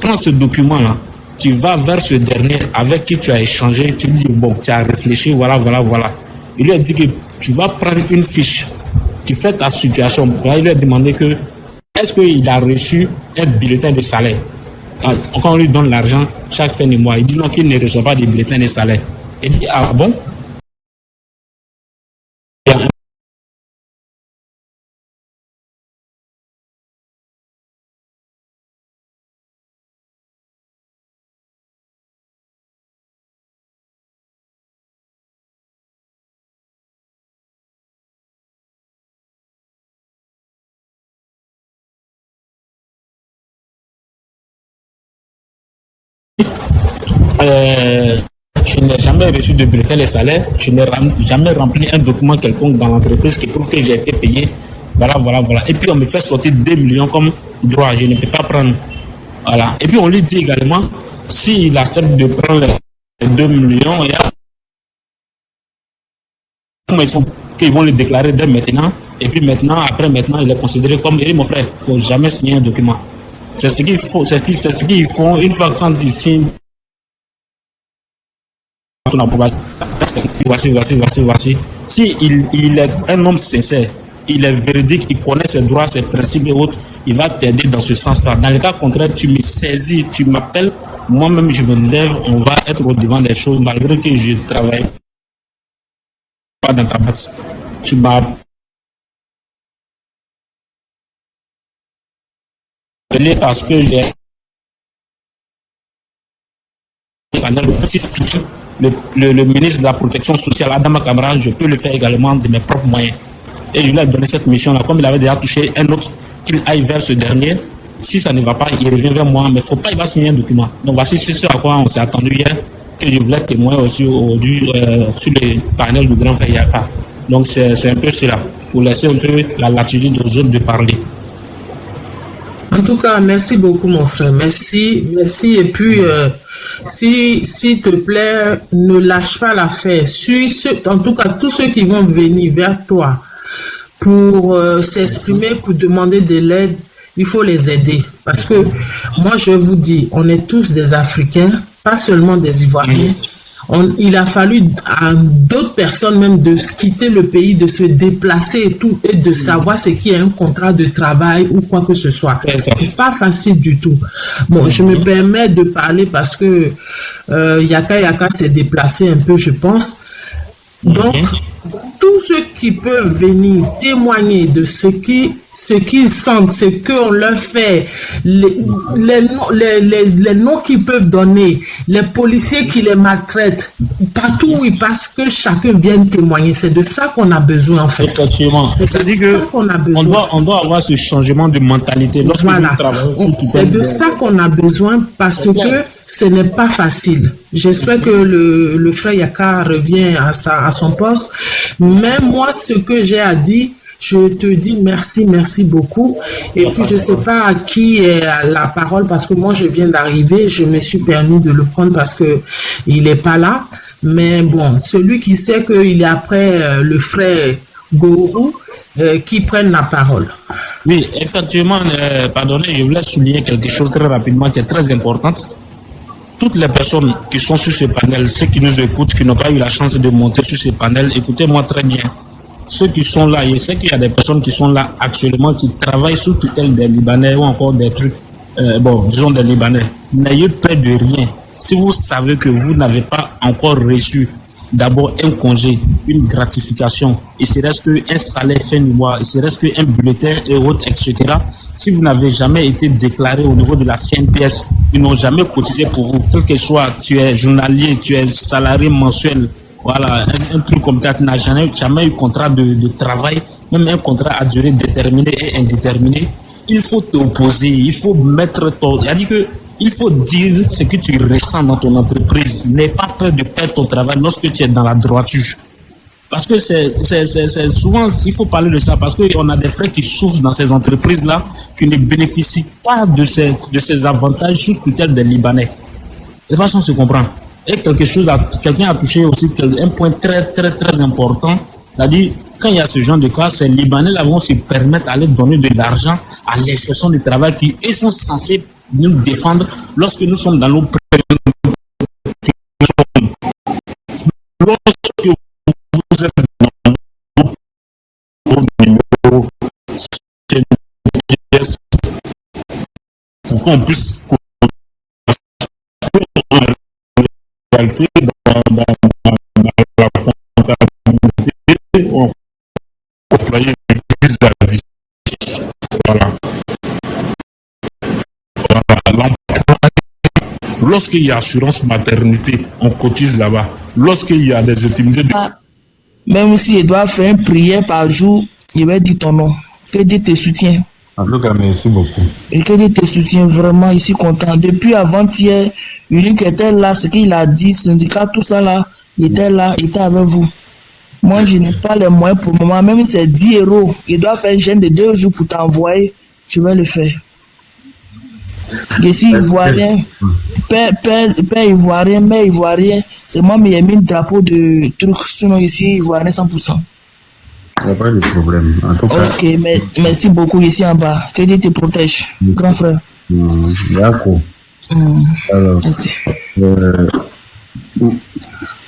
Prends ce document-là, tu vas vers ce dernier avec qui tu as échangé, tu lui dis, bon, tu as réfléchi, voilà. Il lui a dit que tu vas prendre une fiche, tu fais ta situation. Il lui a demandé que, est-ce qu'il a reçu un bulletin de salaire? Quand on lui donne l'argent chaque fin du mois, il dit non, qu'il ne reçoit pas de bulletin de salaire. Il dit, ah bon? Je n'ai jamais reçu de bulletin de salaire, je n'ai jamais rempli un document quelconque dans l'entreprise qui prouve que j'ai été payé. Voilà. Et puis on me fait sortir 2 millions comme droit, je ne peux pas prendre. Voilà. Et puis on lui dit également, s'il accepte de prendre les 2 millions, il y a qu'ils vont le déclarer dès maintenant. Et puis maintenant, il est considéré comme, et mon frère, il ne faut jamais signer un document. C'est ce qu'il faut, c'est ce qu'ils font une fois quand ils signent. Voici. Si il est un homme sincère, il est véridique, il connaît ses droits, ses principes et autres, il va t'aider dans ce sens-là. Dans le cas contraire, tu me saisis, tu m'appelles, moi-même je me lève, on va être au devant des choses, malgré que je travaille pas dans ta boîte. Tu m'as appelé parce que j'ai le ministre de la protection sociale, Adama Kamara, je peux le faire également de mes propres moyens. Et je lui ai donné cette mission-là. Comme il avait déjà touché un autre, qu'il aille vers ce dernier. Si ça ne va pas, il revient vers moi. Mais il ne faut pas, il va signer un document. Donc voici ce à quoi on s'est attendu hier, que je voulais témoigner aussi aujourd'hui sur le panel du Grand Frère Yaka. Donc c'est un peu cela, pour laisser un peu la latitude aux autres de parler. En tout cas, merci beaucoup, mon frère. Merci. Et puis, s'il te plaît, ne lâche pas l'affaire. En tout cas, tous ceux qui vont venir vers toi pour s'exprimer, pour demander de l'aide, il faut les aider. Parce que moi, je vous dis, on est tous des Africains, pas seulement des Ivoiriens. il a fallu à d'autres personnes même de quitter le pays, de se déplacer et tout, et de savoir ce qui est un contrat de travail ou quoi que ce soit. C'est pas facile du tout. Bon, je me permets de parler parce que Yaka s'est déplacé un peu, je pense. Donc, tous ceux qui peuvent venir témoigner de ce qu'ils sentent, ce qu'on leur fait, les noms qu'ils peuvent donner, les policiers qui les maltraitent, partout où ils passent, que chacun vienne témoigner. C'est de ça qu'on a besoin, en fait. Effectivement. C'est-à-dire qu'on doit avoir ce changement de mentalité. Voilà. C'est de ça qu'on a besoin parce que ce n'est pas facile. J'espère que le frère Yaka revient à son poste. Mais moi, ce que j'ai à dire, je te dis merci beaucoup. Et puis, je ne sais pas à qui est la parole parce que moi, je viens d'arriver. Je me suis permis de le prendre parce qu'il n'est pas là. Mais bon, celui qui sait qu'il est après le frère Gourou, qui prenne la parole. Oui, effectivement, pardonnez, je voulais souligner quelque chose très rapidement qui est très important. Toutes les personnes qui sont sur ce panel, ceux qui nous écoutent, qui n'ont pas eu la chance de monter sur ce panel, écoutez-moi très bien. Ceux qui sont là, je sais qu'il y a des personnes qui sont là actuellement, qui travaillent sous tutelle des Libanais ou encore des trucs, disons des Libanais. N'ayez peur de rien. Si vous savez que vous n'avez pas encore reçu d'abord un congé, une gratification, il serait-ce qu'un salaire fin du mois, il serait-ce qu'un bulletin et autres, etc. Si vous n'avez jamais été déclaré au niveau de la CNPS, ils n'ont jamais cotisé pour vous, quel que soit, tu es journalier, tu es salarié mensuel, voilà, un truc comme ça, tu n'as jamais eu contrat de travail, même un contrat à durée déterminée et indéterminée, il faut t'opposer, il faut mettre ton... C'est-à-dire que il faut dire ce que tu ressens dans ton entreprise. N'aie pas peur de perdre ton travail lorsque tu es dans la droiture. Parce que c'est souvent, il faut parler de ça, parce qu'on a des frères qui souffrent dans ces entreprises-là, qui ne bénéficient pas de ces avantages sous tutelle des Libanais. De toute façon, on se comprend. Et quelqu'un a touché aussi un point très, très, très important. C'est-à-dire, quand il y a ce genre de cas, ces Libanais-là vont se permettre d'aller donner de l'argent à l'inspection du travail qui, eux, sont censés nous défendre lorsque nous sommes dans nos lorsque vous êtes dans vos numéros CNPS pour qu'on puisse en réalité dans la comptabilité on employé vis-à-vis. Voilà. Lorsqu'il y a assurance maternité, on cotise là-bas. Lorsqu'il y a des intimités... Même s'il doit faire une prière par jour, il va dire ton nom. Que Dieu te soutienne. En tout cas, merci beaucoup. Et que Dieu te soutienne vraiment, ici content. Depuis avant-hier, Unique était là, ce qu'il a dit, syndicat, tout ça là, il était là, il était avec vous. Moi, je n'ai pas les moyens pour le moment. Même si c'est 10 €, il doit faire un jeûne de 2 jours pour t'envoyer, je vais le faire. Je suis ivoirien, père ivoirien, mère ivoirien, c'est moi qui ai mis le drapeau de truc, sinon ici ivoirien 100%. Il n'y a pas de problème. En tout cas, ok, merci beaucoup ici en bas. Que Dieu te protège, grand frère. D'accord. Alors, merci.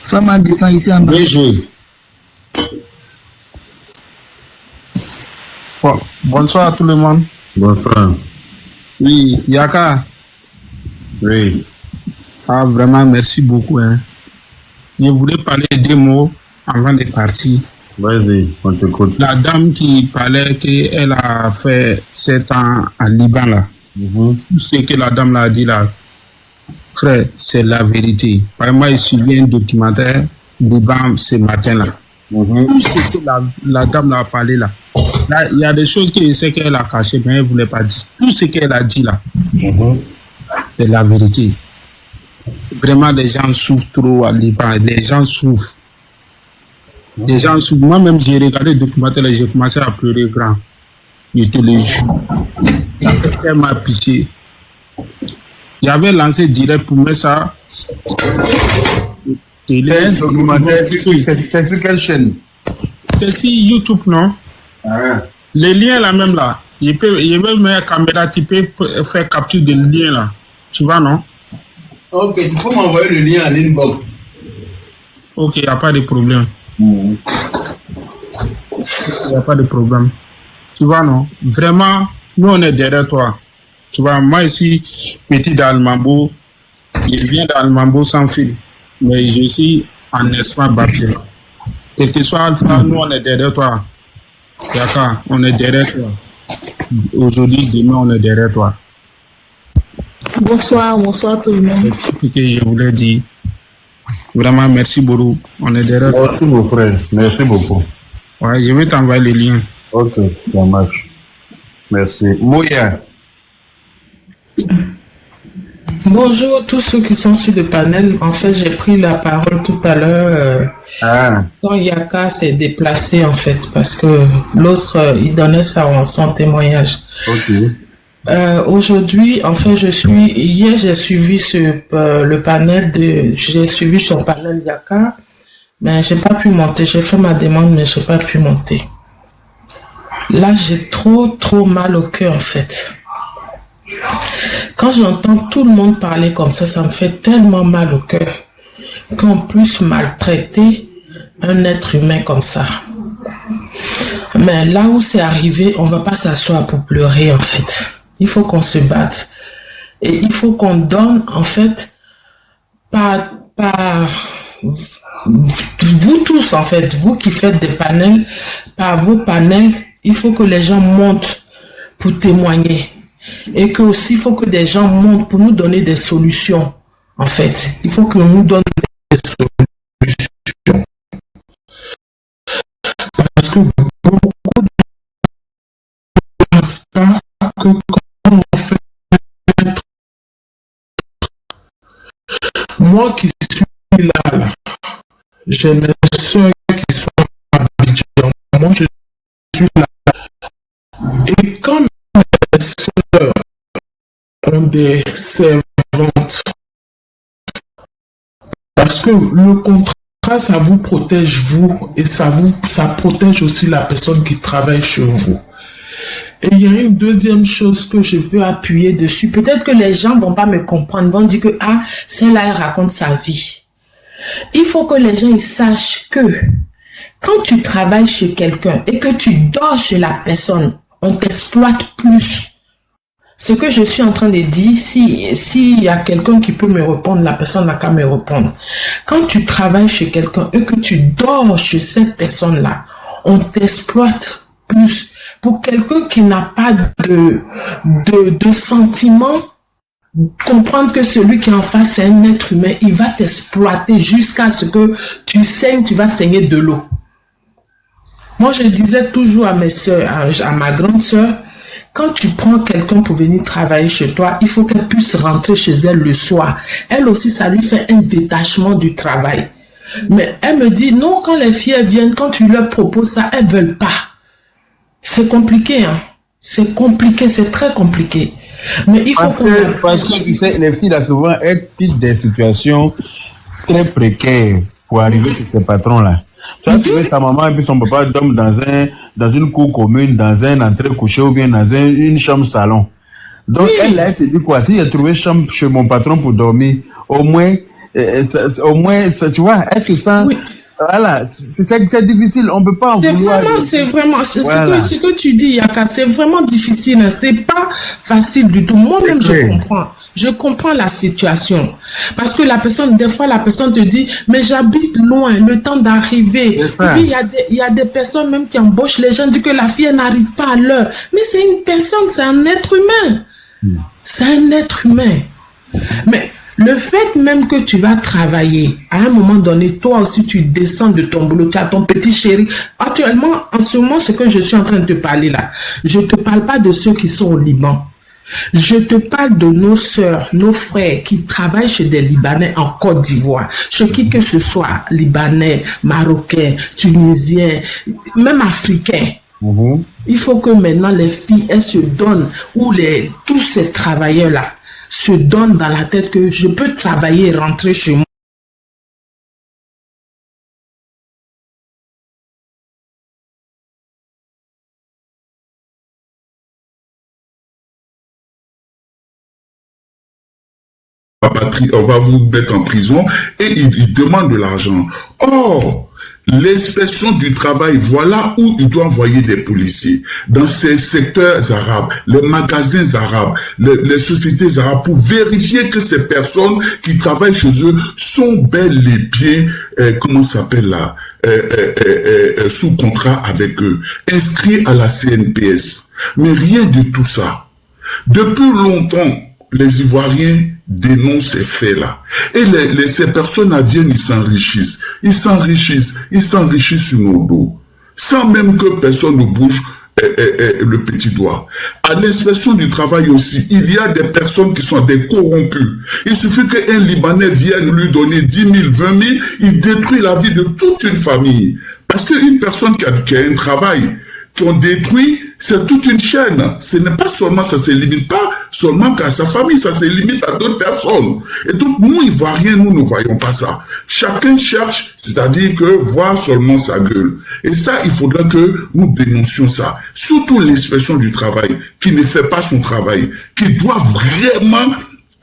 Femme descend ici en bas. Bien joué. Bon, bonsoir à tout le monde. Bonsoir. Oui, Yaka. Oui. Ah, vraiment, merci beaucoup. Hein. Je voulais parler 2 mots avant de partir. Vas-y, on t'écoute. La dame qui parlait qu'elle a fait 7 ans en Liban, là. Ce que la dame l'a dit là, frère, c'est la vérité. Par exemple, j'ai suivi un documentaire Liban ce matin-là. Tout ce que la dame l'a parlé là. Là, il y a des choses que je sais qu'elle a cachées, mais elle ne voulait pas dire. Tout ce qu'elle a dit là, c'est la vérité. Vraiment, les gens souffrent trop à Liban. Les gens souffrent. Les gens souffrent. Moi-même, j'ai regardé le documentaire et j'ai commencé à pleurer grand. Je te le jure. Elle m'a pitié. J'avais lancé direct pour mettre ça. C'est documentaire, c'est sur quelle chaîne? C'est sur YouTube, non? Ah. Les liens là même là, il peut mettre la caméra, tu peux faire capture de lien là. Tu vois, non? Ok, il faut m'envoyer le lien en inbox. Ok, il n'y a pas de problème. Il n'y a pas de problème. Tu vois, non? Vraiment, nous, on est derrière toi. Tu vois, moi ici, petit d'Almambo, je viens d'Almambo sans fil. Mais je suis en espace bâtiment. Quel que soit Alpha, nous, on est derrière toi. Yaka, on est derrière toi. Aujourd'hui, demain, on est derrière toi. Bonsoir tout le monde. C'est ce que je voulais dire. Vraiment, merci beaucoup. On est derrière toi. Merci mon frère, merci beaucoup. Ouais, je vais t'envoyer le lien. Ok, ça marche. Merci. Mouya. Bonjour tous ceux qui sont sur le panel. En fait, j'ai pris la parole tout à l'heure quand Yaka s'est déplacé en fait parce que l'autre il donnait son témoignage. Ok. Aujourd'hui, en fait, hier j'ai suivi le panel j'ai suivi son panel Yaka, mais j'ai pas pu monter. J'ai fait ma demande, mais j'ai pas pu monter. Là, j'ai trop mal au cœur en fait. Quand j'entends tout le monde parler comme ça me fait tellement mal au cœur qu'on puisse maltraiter un être humain comme ça. Mais là où c'est arrivé, on va pas s'asseoir pour pleurer en fait. Il faut qu'on se batte. Et il faut qu'on donne en fait par vous tous en fait, vous qui faites des panels, par vos panels, il faut que les gens montent pour témoigner. Et que aussi, il faut que des gens montent pour nous donner des solutions. En fait, il faut que nous donne des solutions. Parce que beaucoup de constats que quand on fait, moi qui suis là, j'ai mes soeurs qui sont à Abidjan. Moi, je suis là. Et quand mes soeurs ont des servantes, parce que le contrat, ça vous protège vous et ça protège aussi la personne qui travaille chez vous. Et il y a une deuxième chose que je veux appuyer dessus. Peut-être que les gens vont pas me comprendre, vont dire que celle-là elle raconte sa vie. Il faut que les gens ils sachent que quand tu travailles chez quelqu'un et que tu dors chez la personne, on t'exploite plus. Ce que je suis en train de dire, s'il y a quelqu'un qui peut me répondre, la personne n'a qu'à me répondre. Quand tu travailles chez quelqu'un et que tu dors chez cette personne-là, on t'exploite plus. Pour quelqu'un qui n'a pas de sentiment, comprendre que celui qui est en face, c'est un être humain, il va t'exploiter jusqu'à ce que tu saignes, tu vas saigner de l'eau. Moi, je disais toujours à mes soeurs, à ma grande soeur, quand tu prends quelqu'un pour venir travailler chez toi, il faut qu'elle puisse rentrer chez elle le soir. Elle aussi, ça lui fait un détachement du travail. Mais elle me dit, non, quand les filles viennent, quand tu leur proposes ça, elles ne veulent pas. C'est compliqué, hein. C'est compliqué, c'est très compliqué. Mais il faut parce que tu sais, les filles, là, souvent, elles quittent des situations très précaires pour arriver chez ces patrons-là. Tu as trouvé sa maman et puis son papa dorment dans une cour commune, dans un entrée couché ou bien dans une chambre salon. Donc, elle s'est dit quoi? Si j'ai trouvé chambre chez mon patron pour dormir, au moins, tu vois, elle se sent... Oui. Voilà, c'est difficile, on ne peut pas en vouloir. C'est vraiment, ce que tu dis, Yaka, c'est vraiment difficile, hein. C'est pas facile du tout. Moi-même, je comprends la situation. Parce que des fois, la personne te dit, mais j'habite loin, le temps d'arriver. Et puis, il y a des personnes même qui embauchent les gens, disent que la fille n'arrive pas à l'heure. Mais c'est une personne, c'est un être humain. C'est un être humain. Mais le fait même que tu vas travailler, à un moment donné, toi aussi, tu descends de ton boulot, tu as ton petit chéri. Actuellement, en ce moment, ce que je suis en train de te parler là, je ne te parle pas de ceux qui sont au Liban. Je te parle de nos sœurs, nos frères qui travaillent chez des Libanais en Côte d'Ivoire. Chez qui que ce soit, Libanais, Marocains, Tunisiens, même Africains. Il faut que maintenant les filles, elles se donnent, ou tous ces travailleurs-là, se donne dans la tête que je peux travailler et rentrer chez moi. on va vous mettre en prison, et ils demandent de l'argent. Or, l'inspection du travail, voilà où il doit envoyer des policiers. Dans ces secteurs arabes, les magasins arabes, les sociétés arabes, pour vérifier que ces personnes qui travaillent chez eux sont bel et bien, comment ça s'appelle là, sous contrat avec eux, inscrits à la CNPS. Mais rien de tout ça. Depuis longtemps, les Ivoiriens dénoncent ces faits-là. Et ces personnes viennent, ils s'enrichissent sur nos dos, sans même que personne ne bouge le petit doigt. À l'inspection du travail aussi, il y a des personnes qui sont des corrompus. Il suffit qu'un Libanais vienne lui donner 10 000, 20 000, il détruit la vie de toute une famille. Parce qu'une personne qui a un travail, qu'on détruit, c'est toute une chaîne. Ce n'est pas seulement, ça se limite pas seulement qu'à sa famille, ça se limite à d'autres personnes. Et donc, nous, Ivoiriens, nous ne voyons pas ça. Chacun cherche, c'est-à-dire que voir seulement sa gueule. Et ça, il faudra que nous dénoncions ça. Surtout l'inspection du travail, qui ne fait pas son travail, qui doit vraiment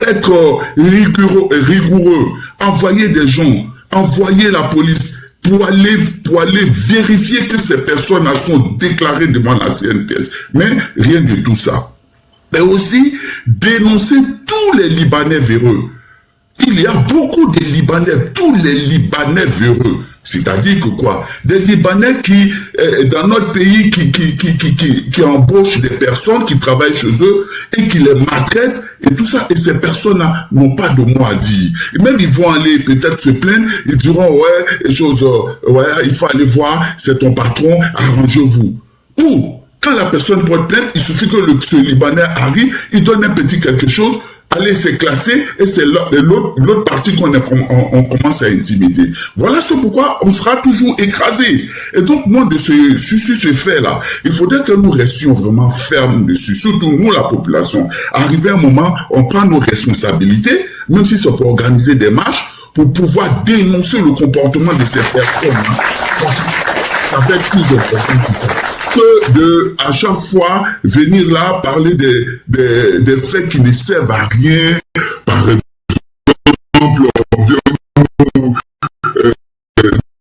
être rigoureux, envoyer des gens, envoyer la police, pour aller vérifier que ces personnes sont déclarées devant la CNPS. Mais rien de tout ça. Mais aussi dénoncer tous les Libanais véreux. Il y a beaucoup de Libanais, tous les Libanais véreux. C'est-à-dire que quoi? Des Libanais qui, dans notre pays, qui embauchent des personnes, qui travaillent chez eux, et qui les maltraitent, et tout ça, et ces personnes-là n'ont pas de mot à dire. Et même ils vont aller peut-être se plaindre, ils diront, ouais, il faut aller voir, c'est ton patron, arrangez-vous. Ou, quand la personne porte plainte, il suffit que ce Libanais arrive, il donne un petit quelque chose, allez, c'est classé, et c'est l'autre partie qu'on commence à intimider. Voilà ce pourquoi on sera toujours écrasé. Et donc, moi, sur ce fait-là, il faudrait que nous restions vraiment fermes dessus, surtout nous, la population. Arrivé un moment, on prend nos responsabilités, même si c'est pour organiser des marches, pour pouvoir dénoncer le comportement de ces personnes. Ça va être plus important que ça. Que de, à chaque fois, venir là, parler des faits qui ne servent à rien. Par exemple, on vient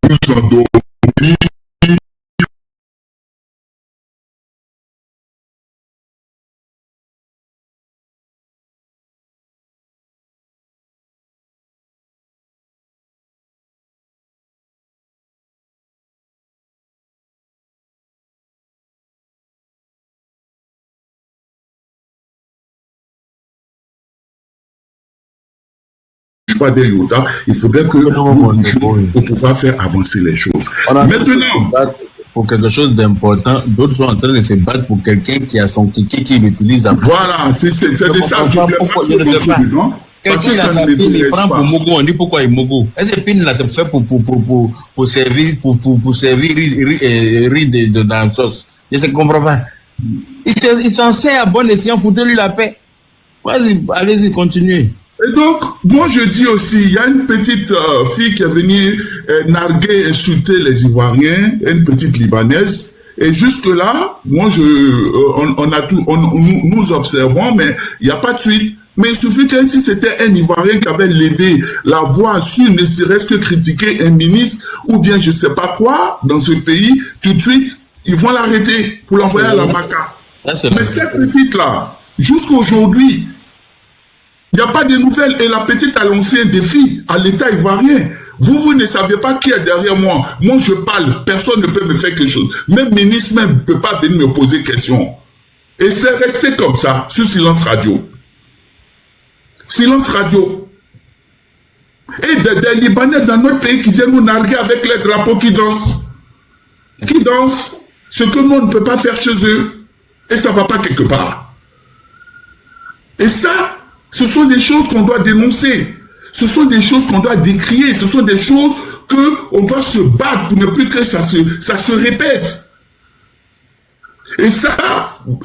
nous endormir. Pas des yodas, il faudrait que pour pouvoir faire avancer les choses. Maintenant, pour quelque chose d'important, d'autres sont en train de se battre pour quelqu'un qui a son kiki qui l'utilise à voilà, c'est de ça que je ne sais pas. Quelqu'un qui a sa pine, il prend pour Mogo, on dit pourquoi il Mogo. Est-ce que pine là, c'est fait pour servir, pour servir riz dans la sauce? Je ne comprends pas. Il s'en sert à bon escient, foutez-lui la paix. Vas-y, allez-y, continuez. Et donc, moi je dis aussi, il y a une petite fille qui est venue narguer, insulter les Ivoiriens, une petite Libanaise, et jusque-là, moi nous observons, mais il n'y a pas de suite. Mais il suffit que si c'était un Ivoirien qui avait levé la voix sur ne serait-ce que critiquer un ministre, ou bien je ne sais pas quoi, dans ce pays, tout de suite, ils vont l'arrêter pour l'envoyer à la Maca. Mais cette petite-là, jusqu'à aujourd'hui, il n'y a pas de nouvelles et la petite a lancé un défi à l'État ivoirien. Vous ne savez pas qui est derrière moi. Moi, je parle. Personne ne peut me faire quelque chose. Même ministre même ne peut pas venir me poser question. Et c'est resté comme ça, sur Silence Radio. Silence Radio. Et des Libanais dans notre pays qui viennent nous narguer avec les drapeaux qui dansent. Qui dansent. Ce que nous, on ne peut pas faire chez eux. Et ça ne va pas quelque part. Et ça, ce sont des choses qu'on doit dénoncer. Ce sont des choses qu'on doit décrier. Ce sont des choses qu'on doit se battre pour ne plus que ça se répète. Et ça,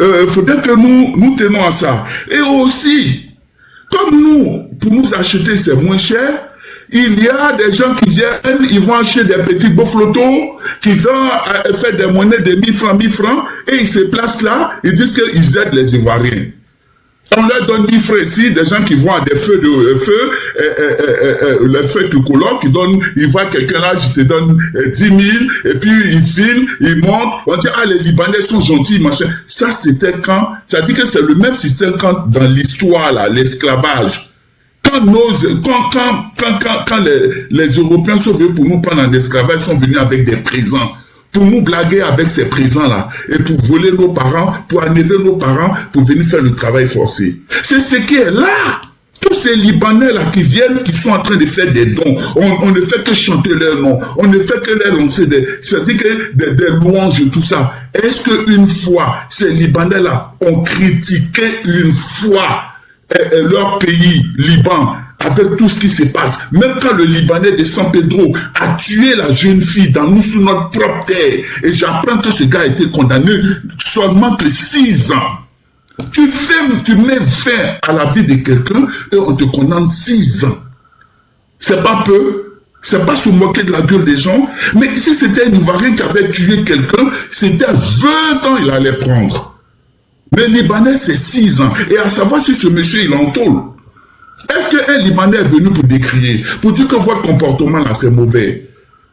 il faudrait que nous tenons à ça. Et aussi, comme nous, pour nous acheter, c'est moins cher, il y a des gens qui viennent, ils vont acheter des petits beaux flottos, qui vont faire des monnaies de 1000 francs, et ils se placent là, ils disent qu'ils aident les Ivoiriens. On leur donne 10 francs ici, des gens qui vont à des feux les feux tricolores, ils voient quelqu'un là, je te donne 10 000, et puis ils filent, ils montent, on dit, ah, les Libanais sont gentils, machin. Ça, c'était quand, ça dit que c'est le même système quand dans l'histoire, là, l'esclavage. Quand les Européens sont venus pour nous prendre en esclavage, ils sont venus avec des présents. Pour nous blaguer avec ces présents-là, et pour voler nos parents, pour enlever nos parents, pour venir faire le travail forcé. C'est ce qui est là. Tous ces Libanais-là qui viennent, qui sont en train de faire des dons, on ne fait que chanter leur nom, on ne fait que leur lancer c'est-à-dire que des louanges et tout ça. Est-ce qu'une fois, ces Libanais-là ont critiqué une fois leur pays, Liban, avec tout ce qui se passe, même quand le Libanais de San Pedro a tué la jeune fille dans nous sous notre propre terre, et j'apprends que ce gars a été condamné seulement que 6 ans. Tu mets fin à la vie de quelqu'un et on te condamne 6 ans. C'est pas peu, c'est pas se moquer de la gueule des gens, mais si c'était un Ivoirien qui avait tué quelqu'un, c'était 20 ans il allait prendre. Mais Libanais c'est 6 ans, et à savoir si ce monsieur il en tôle. Est-ce qu'un Libanais est venu pour décrier, pour dire que votre comportement là c'est mauvais?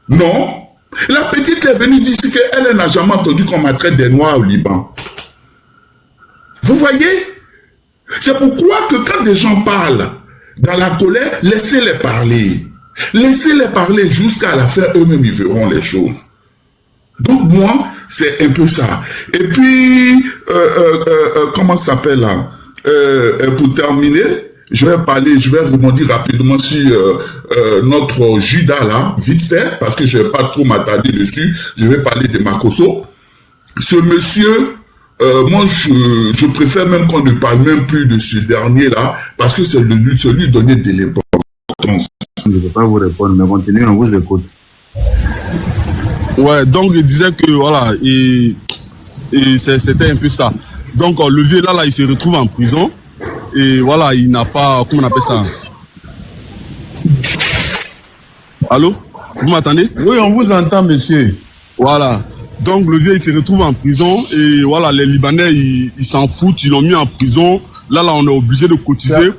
Non. La petite est venue dire qu'elle n'a jamais entendu qu'on maltraite des Noirs au Liban. Vous voyez? C'est pourquoi que quand des gens parlent dans la colère, laissez-les parler. Laissez-les parler jusqu'à la fin, eux-mêmes ils verront les choses. Donc moi, c'est un peu ça. Et puis, comment ça s'appelle là? Pour terminer, je vais rebondir rapidement sur notre Judas là, vite fait, parce que je ne vais pas trop m'attarder dessus. Je vais parler de Makosso. Ce monsieur, moi je préfère même qu'on ne parle même plus de ce dernier là, parce que c'est lui donner de l'importance. Je ne peux pas vous répondre, mais continuez, on vous écoute. Ouais, donc il disait que voilà, et c'était un peu ça. Donc le vieux là, il se retrouve en prison. Et voilà, il n'a pas... Comment on appelle ça? Allô? Vous m'entendez? Oui, on vous entend, monsieur. Voilà. Donc, le vieux, il se retrouve en prison. Et voilà, les Libanais, ils s'en foutent. Ils l'ont mis en prison. Là, on est obligé de cotiser.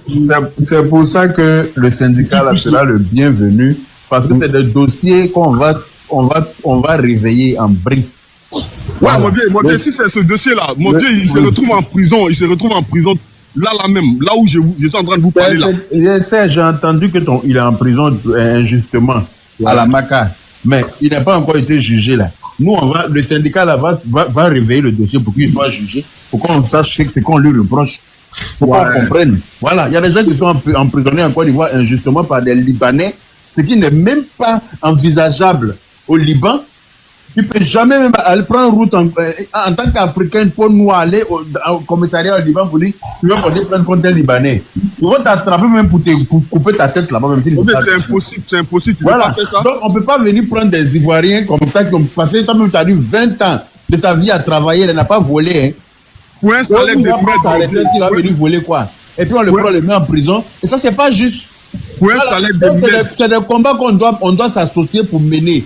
C'est pour ça que le syndicat là, sera le bienvenu. Parce que c'est des dossiers qu'on va réveiller en briques. Ouais, mon vieux, si c'est ce dossier-là, mon vieux, il se retrouve en prison. Il se retrouve en prison. Là même, là où je suis en train de vous parler là. J'ai entendu que il est en prison injustement à la Maca, mais il n'a pas encore été jugé là. Nous, le syndicat là va réveiller le dossier pour qu'il soit jugé, pour qu'on sache ce qu'on lui reproche, pour qu'on comprenne. Voilà, il y a des gens qui sont emprisonnés en Côte d'Ivoire injustement par des Libanais, ce qui n'est même pas envisageable au Liban. Il ne peut jamais même aller prendre route en tant qu'Africain pour nous aller au commissariat au Liban pour dire tu vas prendre compte des Libanais. Ils vont t'attraper même pour couper ta tête là-bas. C'est impossible. Voilà. Donc on ne peut pas venir prendre des Ivoiriens comme ça qui ont passé, toi-même tu as eu 20 ans de ta vie à travailler, elle n'a pas volé. Hein. Pour un salaire de maître, il va venir voler quoi? Et puis on le prend, le met en prison. Et ça, c'est pas juste. Pour un salaire de maître. C'est des combats qu'on doit s'associer pour mener.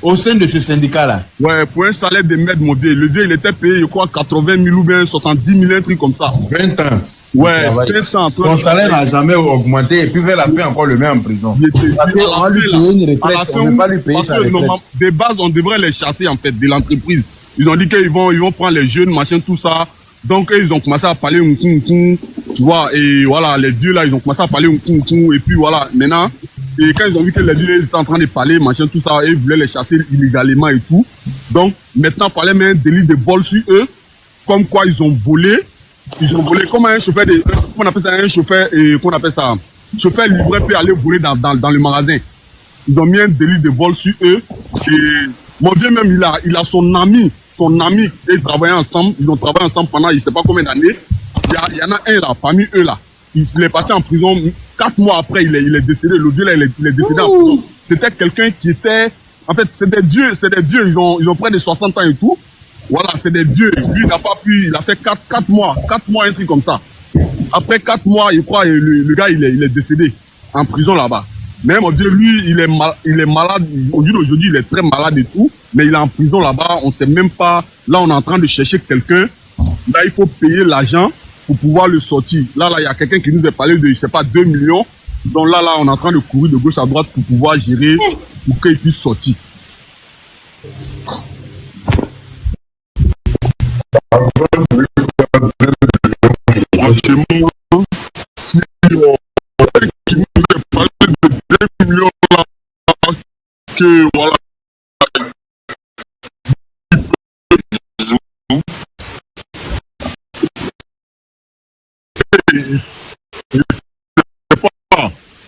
Au sein de ce syndicat-là. Ouais, pour un salaire de maître, mon vieux. Le vieux, il était payé, je crois, 80 000 ou bien 70 000, un truc comme ça. 20 ans. Ouais, 20 ans. Son salaire n'a jamais augmenté et puis vers la fin, encore le met en prison. Parce qu'on va lui payer une retraite, on ne va pas lui payer sa retraite. De base, on devrait les chasser, en fait, de l'entreprise. Ils ont dit qu'ils vont prendre les jeunes, machin, tout ça. Donc, ils ont commencé à parler tu vois, et voilà, les vieux, là, ils ont commencé à parler et puis voilà, maintenant, et quand ils ont vu que les vieux étaient en train de parler, machin, tout ça, ils voulaient les chasser illégalement et tout. Donc, maintenant, il fallait mettre un délit de vol sur eux, comme quoi ils ont volé comme un chauffeur qu'on appelle ça un chauffeur, chauffeur livreur peut aller voler dans le magasin. Ils ont mis un délit de vol sur eux, et mon vieux même, il a son ami, et ils travaillaient ensemble, ils ont travaillé ensemble pendant je ne sais pas combien d'années. Il y en a un là, parmi eux là, il est parti en prison, 4 mois après il est décédé, le vieux là il est décédé en prison. C'était quelqu'un qui était, en fait c'est des vieux, ils ont près de 60 ans et tout. Voilà, c'est des vieux, lui il n'a pas pu, il a fait 4 mois, un truc comme ça. Après 4 mois, je crois, le gars il est décédé en prison là-bas. Mais mon Dieu, lui, il est malade. Aujourd'hui, il est très malade et tout. Mais il est en prison là-bas. On ne sait même pas. Là, on est en train de chercher quelqu'un. Là, il faut payer l'argent pour pouvoir le sortir. Là, il y a quelqu'un qui nous a parlé de, je sais pas, 2 millions. Donc là, on est en train de courir de gauche à droite pour pouvoir gérer, pour qu'il puisse sortir. Franchement, si qui nous a parlé de 2 millions là, que voilà.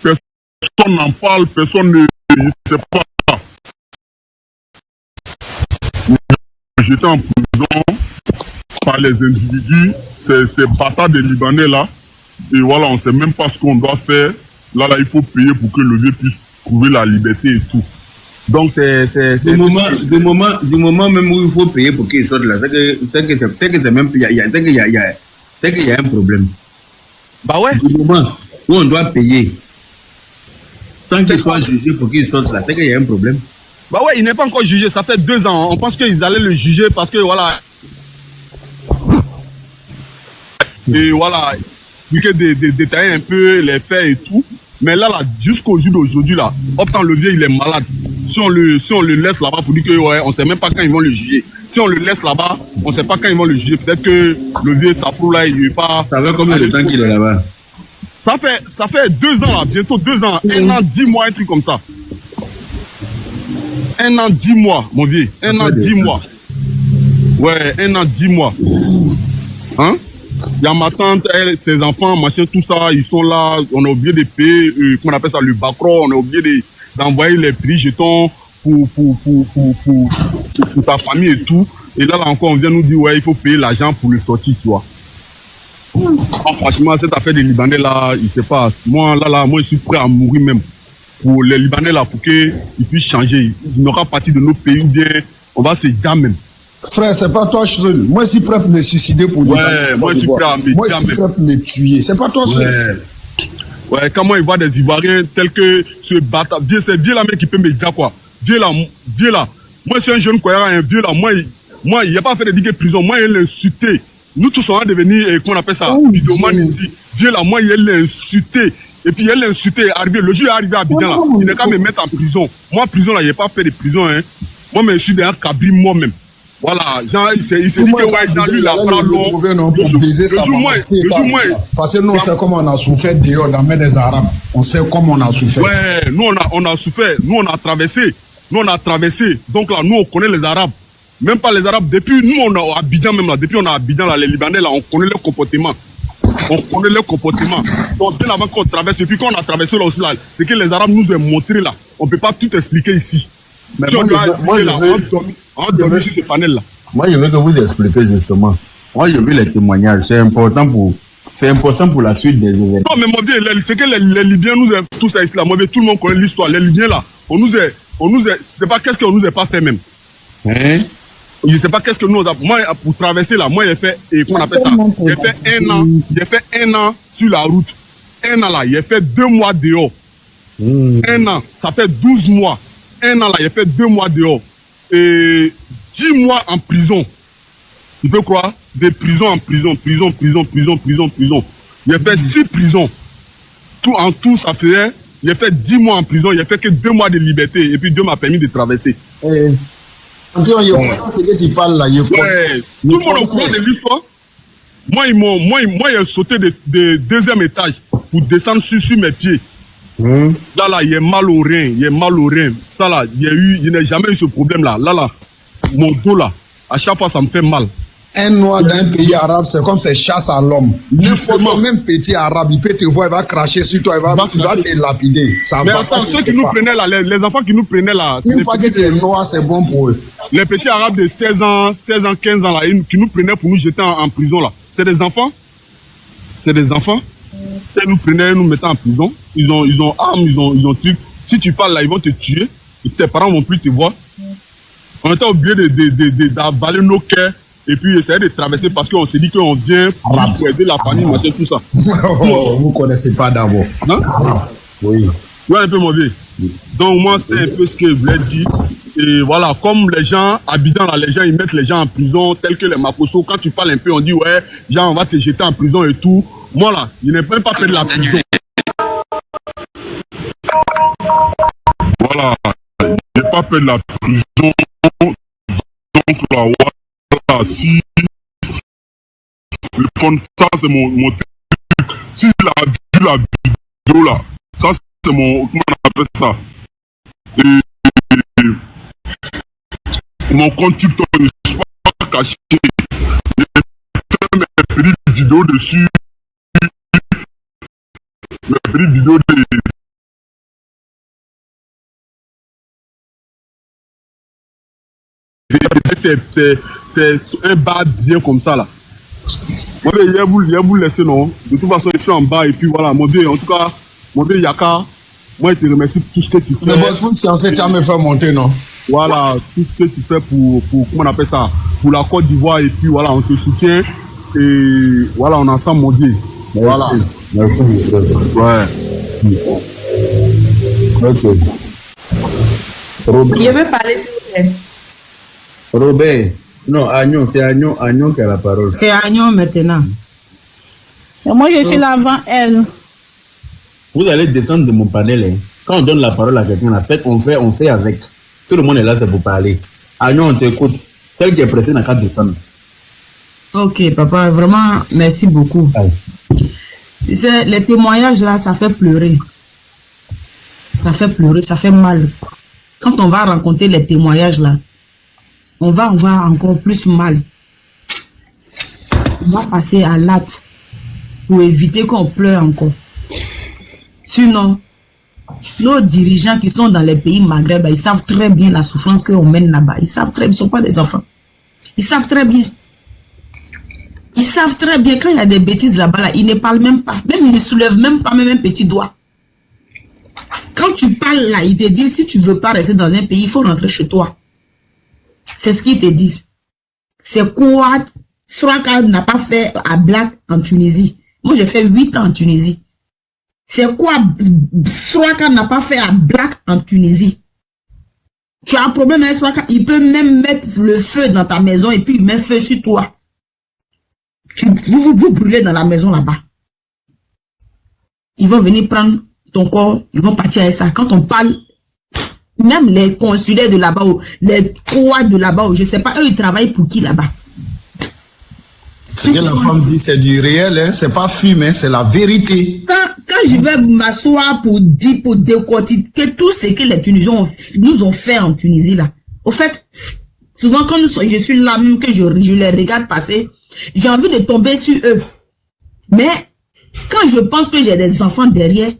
Personne n'en parle, personne ne sait pas. J'étais en prison par les individus, ces bâtards des Libanais là, et voilà, on ne sait même pas ce qu'on doit faire. Là, il faut payer pour que le vieux puisse trouver la liberté et tout. Donc, c'est du moment même où il faut payer pour qu'il sorte là, c'est que c'est même il y a un problème. Bah ouais. Du moment où on doit payer, tant qu'il soit jugé pour qu'il sorte là, c'est qu'il y a un problème. Bah ouais, il n'est pas encore jugé, ça fait 2 ans. On pense qu'ils allaient le juger parce que voilà. Et voilà, il faut détailler un peu les faits et tout. Mais là, jusqu'au jour d'aujourd'hui, là, pourtant le vieux, il est malade. Si on le laisse là-bas pour dire que ouais, on ne sait même pas quand ils vont le juger. Si on le laisse là-bas, on ne sait pas quand ils vont le juger. Peut-être que le vieux Safou là, il n'est pas. Ça fait combien de temps qu'il est là-bas? Ça fait 2 ans là, bientôt 2 ans. 1 an, 10 mois, un truc comme ça. 1 an, 10 mois, mon vieux. 1 an, 10 mois. Ouais, 1 an, 10 mois. Hein? Il y a ma tante, elle, ses enfants, machin, tout ça, ils sont là. On a oublié de payer, comment on appelle ça, le bacro. On a oublié d'envoyer les prix jetons pour ta famille et tout. Et là encore, on vient nous dire, ouais, il faut payer l'argent pour le sortir, tu vois. Franchement, cette affaire des Libanais là, il sait pas. Moi, moi, je suis prêt à mourir même. Pour les Libanais là, pour qu'ils puissent changer. Ils n'auront pas parti de nos pays ou bien on va se dire même. Frère, c'est pas toi seul. Moi, je suis prêt à me suicider pour ouais, moi, je suis prêt à me tuer. C'est pas toi seul. Ouais, quand moi, il voit des Ivoiriens tels que ce bâtard. C'est vieux là, mec, qui peut me dire quoi. Vieux là. Moi, c'est un jeune cohérent, un vieux là. Moi, il n'y a pas fait de digue prison. Moi, il l'a insulté. Nous tous, on va devenir, comment on appelle ça, vidéoman ici. Dieu là, moi, il l'a insulté. Et puis, il l'a insulté. Le jour est arrivé à Abidjan là. Il n'est qu'à me mettre en prison. Moi, prison là, il n'y a pas fait de prison, hein. Moi, mais je suis dans un cabri moi-même. Voilà, Jean, il s'est dit que ouais, Jean, lui, il a pas long. Pour baiser sa maman. Parce que nous, on sait comment on a souffert dehors dans la main des Arabes. On sait comment on a souffert. Ouais, nous, on a souffert. Nous, on a traversé. Donc là, nous, on connaît les Arabes. Même pas les Arabes. Depuis, nous, on a Abidjan même là. Depuis, on a Abidjan là, les Libanais là, on connaît leur comportement. Donc, bien avant qu'on traverse, et puis quand on a traversé là aussi là, c'est que les Arabes nous ont montré là. On ne peut pas tout expliquer ici. Mais si on doit expliquer là, on dormit sur ce panel là. Moi, je veux que vous expliquiez justement. Moi, je veux les témoignages. C'est important pour la suite des événements. Non, mais mon vieux, c'est que les Libyens nous ont tous ici là. Moi, tout le monde connaît l'histoire. Les Libyens là, je sais pas qu'est-ce qu'on nous a pas fait même. Hein? Je sais pas qu'est-ce que nous avons. Moi, pour traverser là, moi, j'ai fait, comment on appelle ça? J'ai fait 1 an sur la route. 1 an là, j'ai fait 2 mois dehors. 1 an, ça fait 12 mois. 1 an là, j'ai fait 2 mois dehors. Et 10 mois en prison. Tu peux croire? Des prisons en prison. J'ai fait 6 prisons. En tout, ça faisait. J'ai fait 10 mois en prison. J'ai fait que 2 mois de liberté. Et puis Dieu m'a permis de traverser. C'est que tu parles là. Ouais. Tout le monde comprend de l'histoire. Moi, j'ai sauté de 2e étage pour descendre sur mes pieds. Là, il y a mal au rein. Ça là, je n'ai jamais eu ce problème là. Là, mon dos là, à chaque fois, ça me fait mal. Un noir d'un pays arabe, c'est comme c'est chasse à l'homme. N'importe même petit arabe, il peut te voir, il va cracher sur toi, il va te lapider. Mais attends, ceux qui nous prenaient là, les enfants qui nous prenaient là. Une fois que tu es noir, c'est bon pour eux. Les petits arabes de 16 ans, 15 ans là, qui nous prenaient pour nous jeter en prison là. C'est des enfants. Ils nous prenaient, ils nous mettaient en prison. Ils ont armes, ils ont trucs. Si tu parles là, ils vont te tuer. Et tes parents vont plus te voir. On était obligé d'avaler nos cœurs et puis essayer de traverser parce qu'on s'est dit qu'on vient pour aider la famille, machin, tout ça. Vous ne connaissez pas d'abord. Hein? Oui. Ouais, un peu mauvais. Donc moi, c'était un peu ce que je voulais dire. Et voilà, comme les gens, Abidjan, là, les gens, ils mettent les gens en prison, tels que les Maposo. Quand tu parles un peu, on dit, ouais, genre, on va te jeter en prison et tout. Moi, là, je n'ai même pas fait de la prison. Voilà, je n'ai pas fait de la prison. Donc, là, voilà, si le compte, ça, c'est mon truc. Si il a vu la vidéo, là, ça, c'est mon, comment on appelle ça? Et mon compte TikTok ne suis pas caché. J'ai fait mes petites vidéos dessus. Mes petites vidéos de... C'est un bas bien comme ça là. Moi, je vais vous laisser, non. De toute façon, je suis en bas et puis voilà, mon Dieu, en tout cas, mon Dieu Yaka, moi, je te remercie pour tout ce que tu fais. Le boss foot, c'est censé me faire monter, non? Voilà, tout ce que tu fais pour, comment on appelle ça, pour la Côte d'Ivoire et puis voilà, on te soutient et voilà, on est ensemble, mon Dieu. Merci. Voilà. Merci. Ouais. Ok. Robert. Je veux parler, s'il vous plaît. Robert. Non, Agnon, c'est Agnon qui a la parole. C'est Agnon maintenant. Et moi, je suis là avant elle. Vous allez descendre de mon panel. Hein. Quand on donne la parole à quelqu'un, on fait avec. Tout le monde est là, c'est pour parler. Agnon, on t'écoute. Tel qui est pressé n'a qu'à descendre. Ok, papa, vraiment, merci beaucoup. Aye. Tu sais, les témoignages là, ça fait pleurer. Ça fait pleurer, ça fait mal. Quand on va rencontrer les témoignages là, on va avoir encore plus mal. On va passer à l'acte pour éviter qu'on pleure encore. Sinon, nos dirigeants qui sont dans les pays Maghreb, ils savent très bien la souffrance qu'on mène là-bas. Ils savent très bien, ils ne sont pas des enfants. Ils savent très bien. Ils savent très bien quand il y a des bêtises là-bas, là, ils ne parlent même pas. Même ils ne soulèvent même pas même un petit doigt. Quand tu parles là, ils te disent si tu ne veux pas rester dans un pays, il faut rentrer chez toi. C'est ce qu'ils te disent. C'est quoi Sraka n'a pas fait à Black en Tunisie. Moi, j'ai fait 8 ans en Tunisie. C'est quoi Sraka n'a pas fait à Black en Tunisie. Tu as un problème avec Sraka, il peut même mettre le feu dans ta maison et puis il met feu sur toi. Vous brûlez dans la maison là-bas. Ils vont venir prendre ton corps, ils vont partir avec ça. Quand on parle, même les consulaires de là-bas, les croix de là-bas, je ne sais pas, eux, ils travaillent pour qui là-bas? Ce que la femme dit, c'est du réel, hein? C'est pas film, hein? C'est la vérité. Quand je vais m'asseoir pour dire, pour décortiquer tout ce que les Tunisiens nous ont fait en Tunisie là. Au fait, souvent quand je suis là, même que je les regarde passer, j'ai envie de tomber sur eux. Mais quand je pense que j'ai des enfants derrière,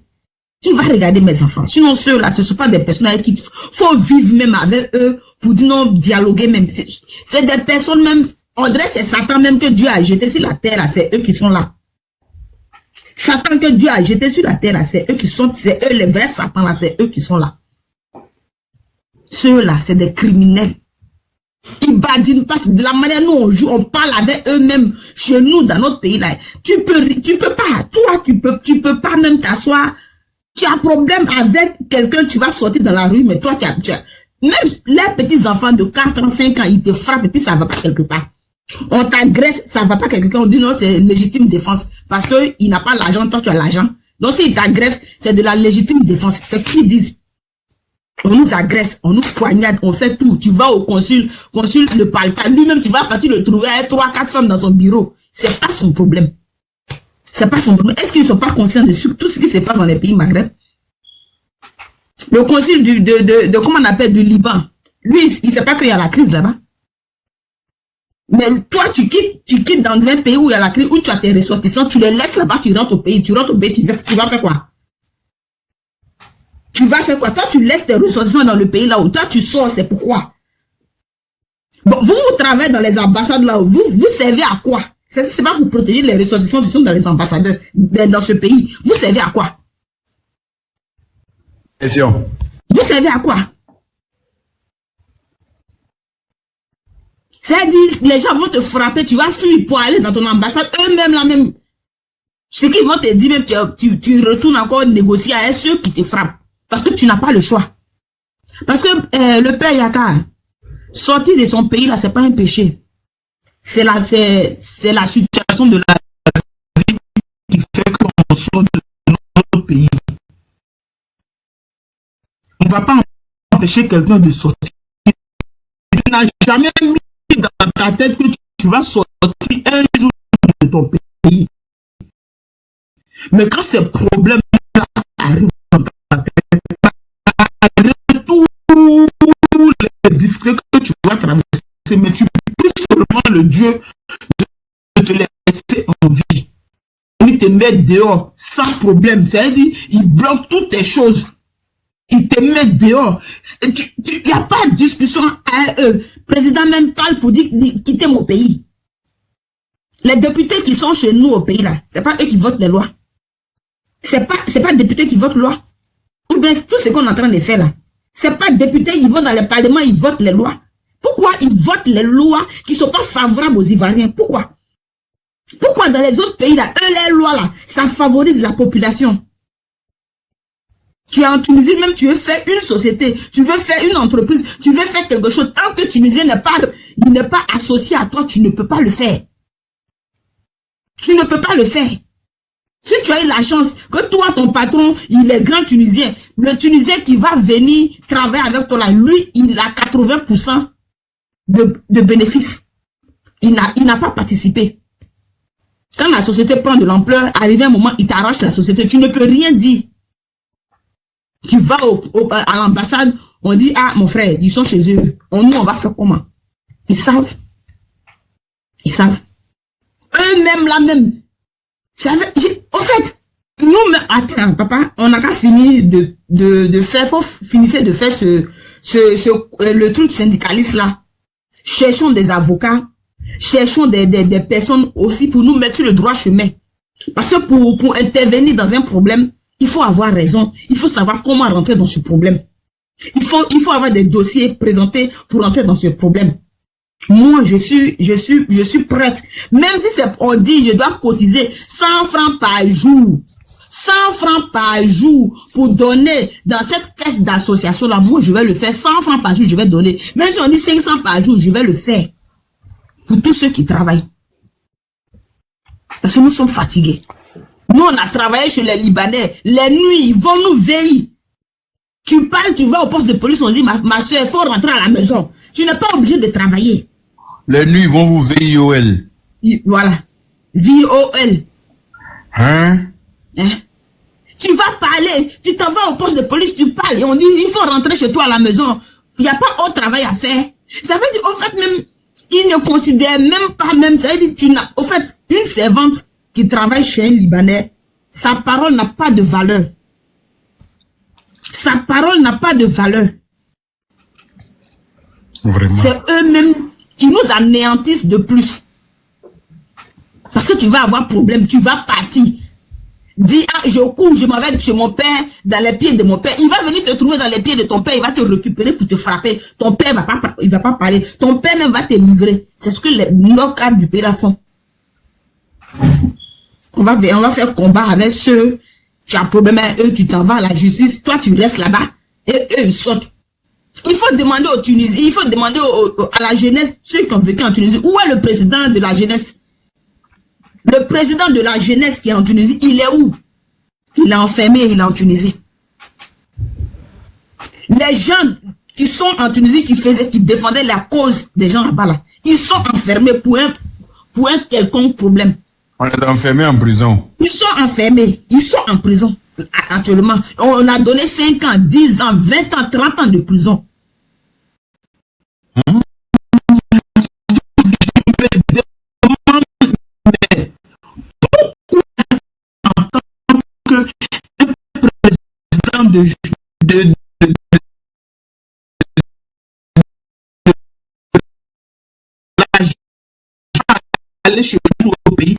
qui va regarder mes enfants? Sinon, ceux-là, ce ne sont pas des personnes avec qui il faut vivre même avec eux pour non dialoguer même. C'est des personnes même, on dirait c'est Satan même que Dieu a jeté sur la terre, c'est eux qui sont là. Satan que Dieu a jeté sur la terre, c'est eux qui sont, c'est eux les vrais Satan là, c'est eux qui sont là. Ceux-là, c'est des criminels. Ils badinent pas de la manière dont on joue, on parle avec eux-mêmes chez nous dans notre pays là. Tu peux pas, toi tu peux pas même t'asseoir. Tu as un problème avec quelqu'un, tu vas sortir dans la rue, mais toi, tu as même les petits enfants de 4 ans, 5 ans, ils te frappent et puis ça va pas quelque part. On t'agresse, ça va pas quelque part. On dit non, c'est légitime défense. Parce que il n'a pas l'argent, toi tu as l'argent. Donc s'il t'agresse, c'est de la légitime défense. C'est ce qu'ils disent. On nous agresse, on nous poignarde, on fait tout. Tu vas au consul ne parle pas. Lui-même, tu vas partir le trouver avec 3-4 femmes dans son bureau. C'est pas son problème. C'est pas son problème. Est-ce qu'ils ne sont pas conscients de tout ce qui se passe dans les pays Maghreb? Le consul comment on appelle, du Liban, lui, il ne sait pas qu'il y a la crise là-bas. Mais toi, tu quittes dans un pays où il y a la crise, où tu as tes ressortissants, tu les laisses là-bas, tu rentres au pays, tu vas faire quoi? Tu vas faire quoi? Toi, tu laisses tes ressortissants dans le pays là où toi, tu sors, c'est pourquoi? Bon, vous travaillez dans les ambassades là où vous servez à quoi? C'est pas pour protéger les ressortissants qui sont dans les ambassadeurs dans ce pays. Vous servez à quoi? Question. Vous servez à quoi? C'est-à-dire, les gens vont te frapper, tu vas fuir pour aller dans ton ambassade, eux-mêmes là même. Ce qu'ils vont te dire, même tu retournes encore négocier avec ceux qui te frappent. Parce que tu n'as pas le choix. Parce que le père Yaka, sortir de son pays, là, c'est pas un péché. C'est la situation de la vie qui fait qu'on sort de notre pays. On ne va pas empêcher quelqu'un de sortir. Tu n'as jamais mis dans ta tête que tu vas sortir un jour de ton pays. Mais quand ces problèmes-là arrivent dans ta tête, malgré tous les difficultés que tu vas traverser, mais tu pries seulement le Dieu de te laisser en vie. Il te met dehors sans problème. C'est-à-dire, il bloque toutes tes choses. Il te met dehors. Il n'y a pas de discussion. Le président même parle pour dire quitter mon pays. Les députés qui sont chez nous au pays là, c'est pas eux qui votent les lois. C'est pas les députés qui votent les lois. Ou bien tout ce qu'on est en train de faire là. C'est pas les députés, ils vont dans le parlement, ils votent les lois. Pourquoi ils votent les lois qui sont pas favorables aux Ivoiriens? Pourquoi? Pourquoi dans les autres pays là, eux les lois là, ça favorise la population? Tu es en Tunisie, même tu veux faire une société, tu veux faire une entreprise, tu veux faire quelque chose. Tant que Tunisien n'est pas associé à toi, tu ne peux pas le faire. Tu ne peux pas le faire. Si tu as eu la chance que toi, ton patron, il est grand Tunisien, le Tunisien qui va venir travailler avec toi là, lui, il a 80% de bénéfices. Il n'a pas participé. Quand la société prend de l'ampleur, arrivé un moment, il t'arrache la société. Tu ne peux rien dire. Tu vas à l'ambassade, on dit, ah, mon frère, ils sont chez eux. Nous, on va faire comment? Ils savent. Ils savent. Eux-mêmes, là même. Au fait, nous, attends, papa, on n'a qu'à finir de faire, finissez de faire le truc syndicaliste là. Cherchons des avocats, cherchons des personnes aussi pour nous mettre sur le droit chemin. Parce que pour intervenir dans un problème, il faut avoir raison. Il faut savoir comment rentrer dans ce problème. Il faut avoir des dossiers présentés pour rentrer dans ce problème. Moi, je suis prête. Même si on dit, je dois cotiser 100 francs par jour. 100 francs par jour pour donner dans cette caisse d'association là, moi, je vais le faire. 100 francs par jour, je vais donner. Même si on dit 500 par jour, je vais le faire. Pour tous ceux qui travaillent. Parce que nous sommes fatigués. Nous, on a travaillé chez les Libanais. Les nuits, ils vont nous veiller. Tu parles, tu vas au poste de police, on dit, ma soeur, il faut rentrer à la maison. Tu n'es pas obligé de travailler. Les nuits, ils vont vous veiller VIOL. Voilà. VIOL. Hein? Tu vas parler, tu t'en vas au poste de police, tu parles, et on dit, il faut rentrer chez toi à la maison. Il n'y a pas autre travail à faire. Ça veut dire, au fait, même, ils ne considèrent même pas, même, ça veut dire, au fait, une servante qui travaille chez un Libanais, sa parole n'a pas de valeur. Sa parole n'a pas de valeur. Vraiment. C'est eux-mêmes qui nous anéantissent de plus. Parce que tu vas avoir problème, tu vas partir. Dis, ah, je cours, je m'en vais chez mon père, dans les pieds de mon père. Il va venir te trouver dans les pieds de ton père, il va te récupérer pour te frapper. Ton père il va pas parler. Ton père même va te livrer. C'est ce que nos cadres du pays là font. On va faire combat avec ceux, tu as problème avec eux, tu t'en vas à la justice, toi tu restes là-bas, et eux ils sortent. Il faut demander aux Tunisiens, il faut demander à la jeunesse, ceux qui ont vécu en Tunisie, où est le président de la jeunesse? Le président de la jeunesse qui est en Tunisie, il est où? Il est enfermé, il est en Tunisie. Les gens qui sont en Tunisie, qui défendaient la cause des gens là-bas, là, ils sont enfermés pour un quelconque problème. On est enfermés en prison. Ils sont enfermés, ils sont en prison actuellement. On a donné 5 ans, 10 ans, 20 ans, 30 ans de prison. Aller chez nous au pays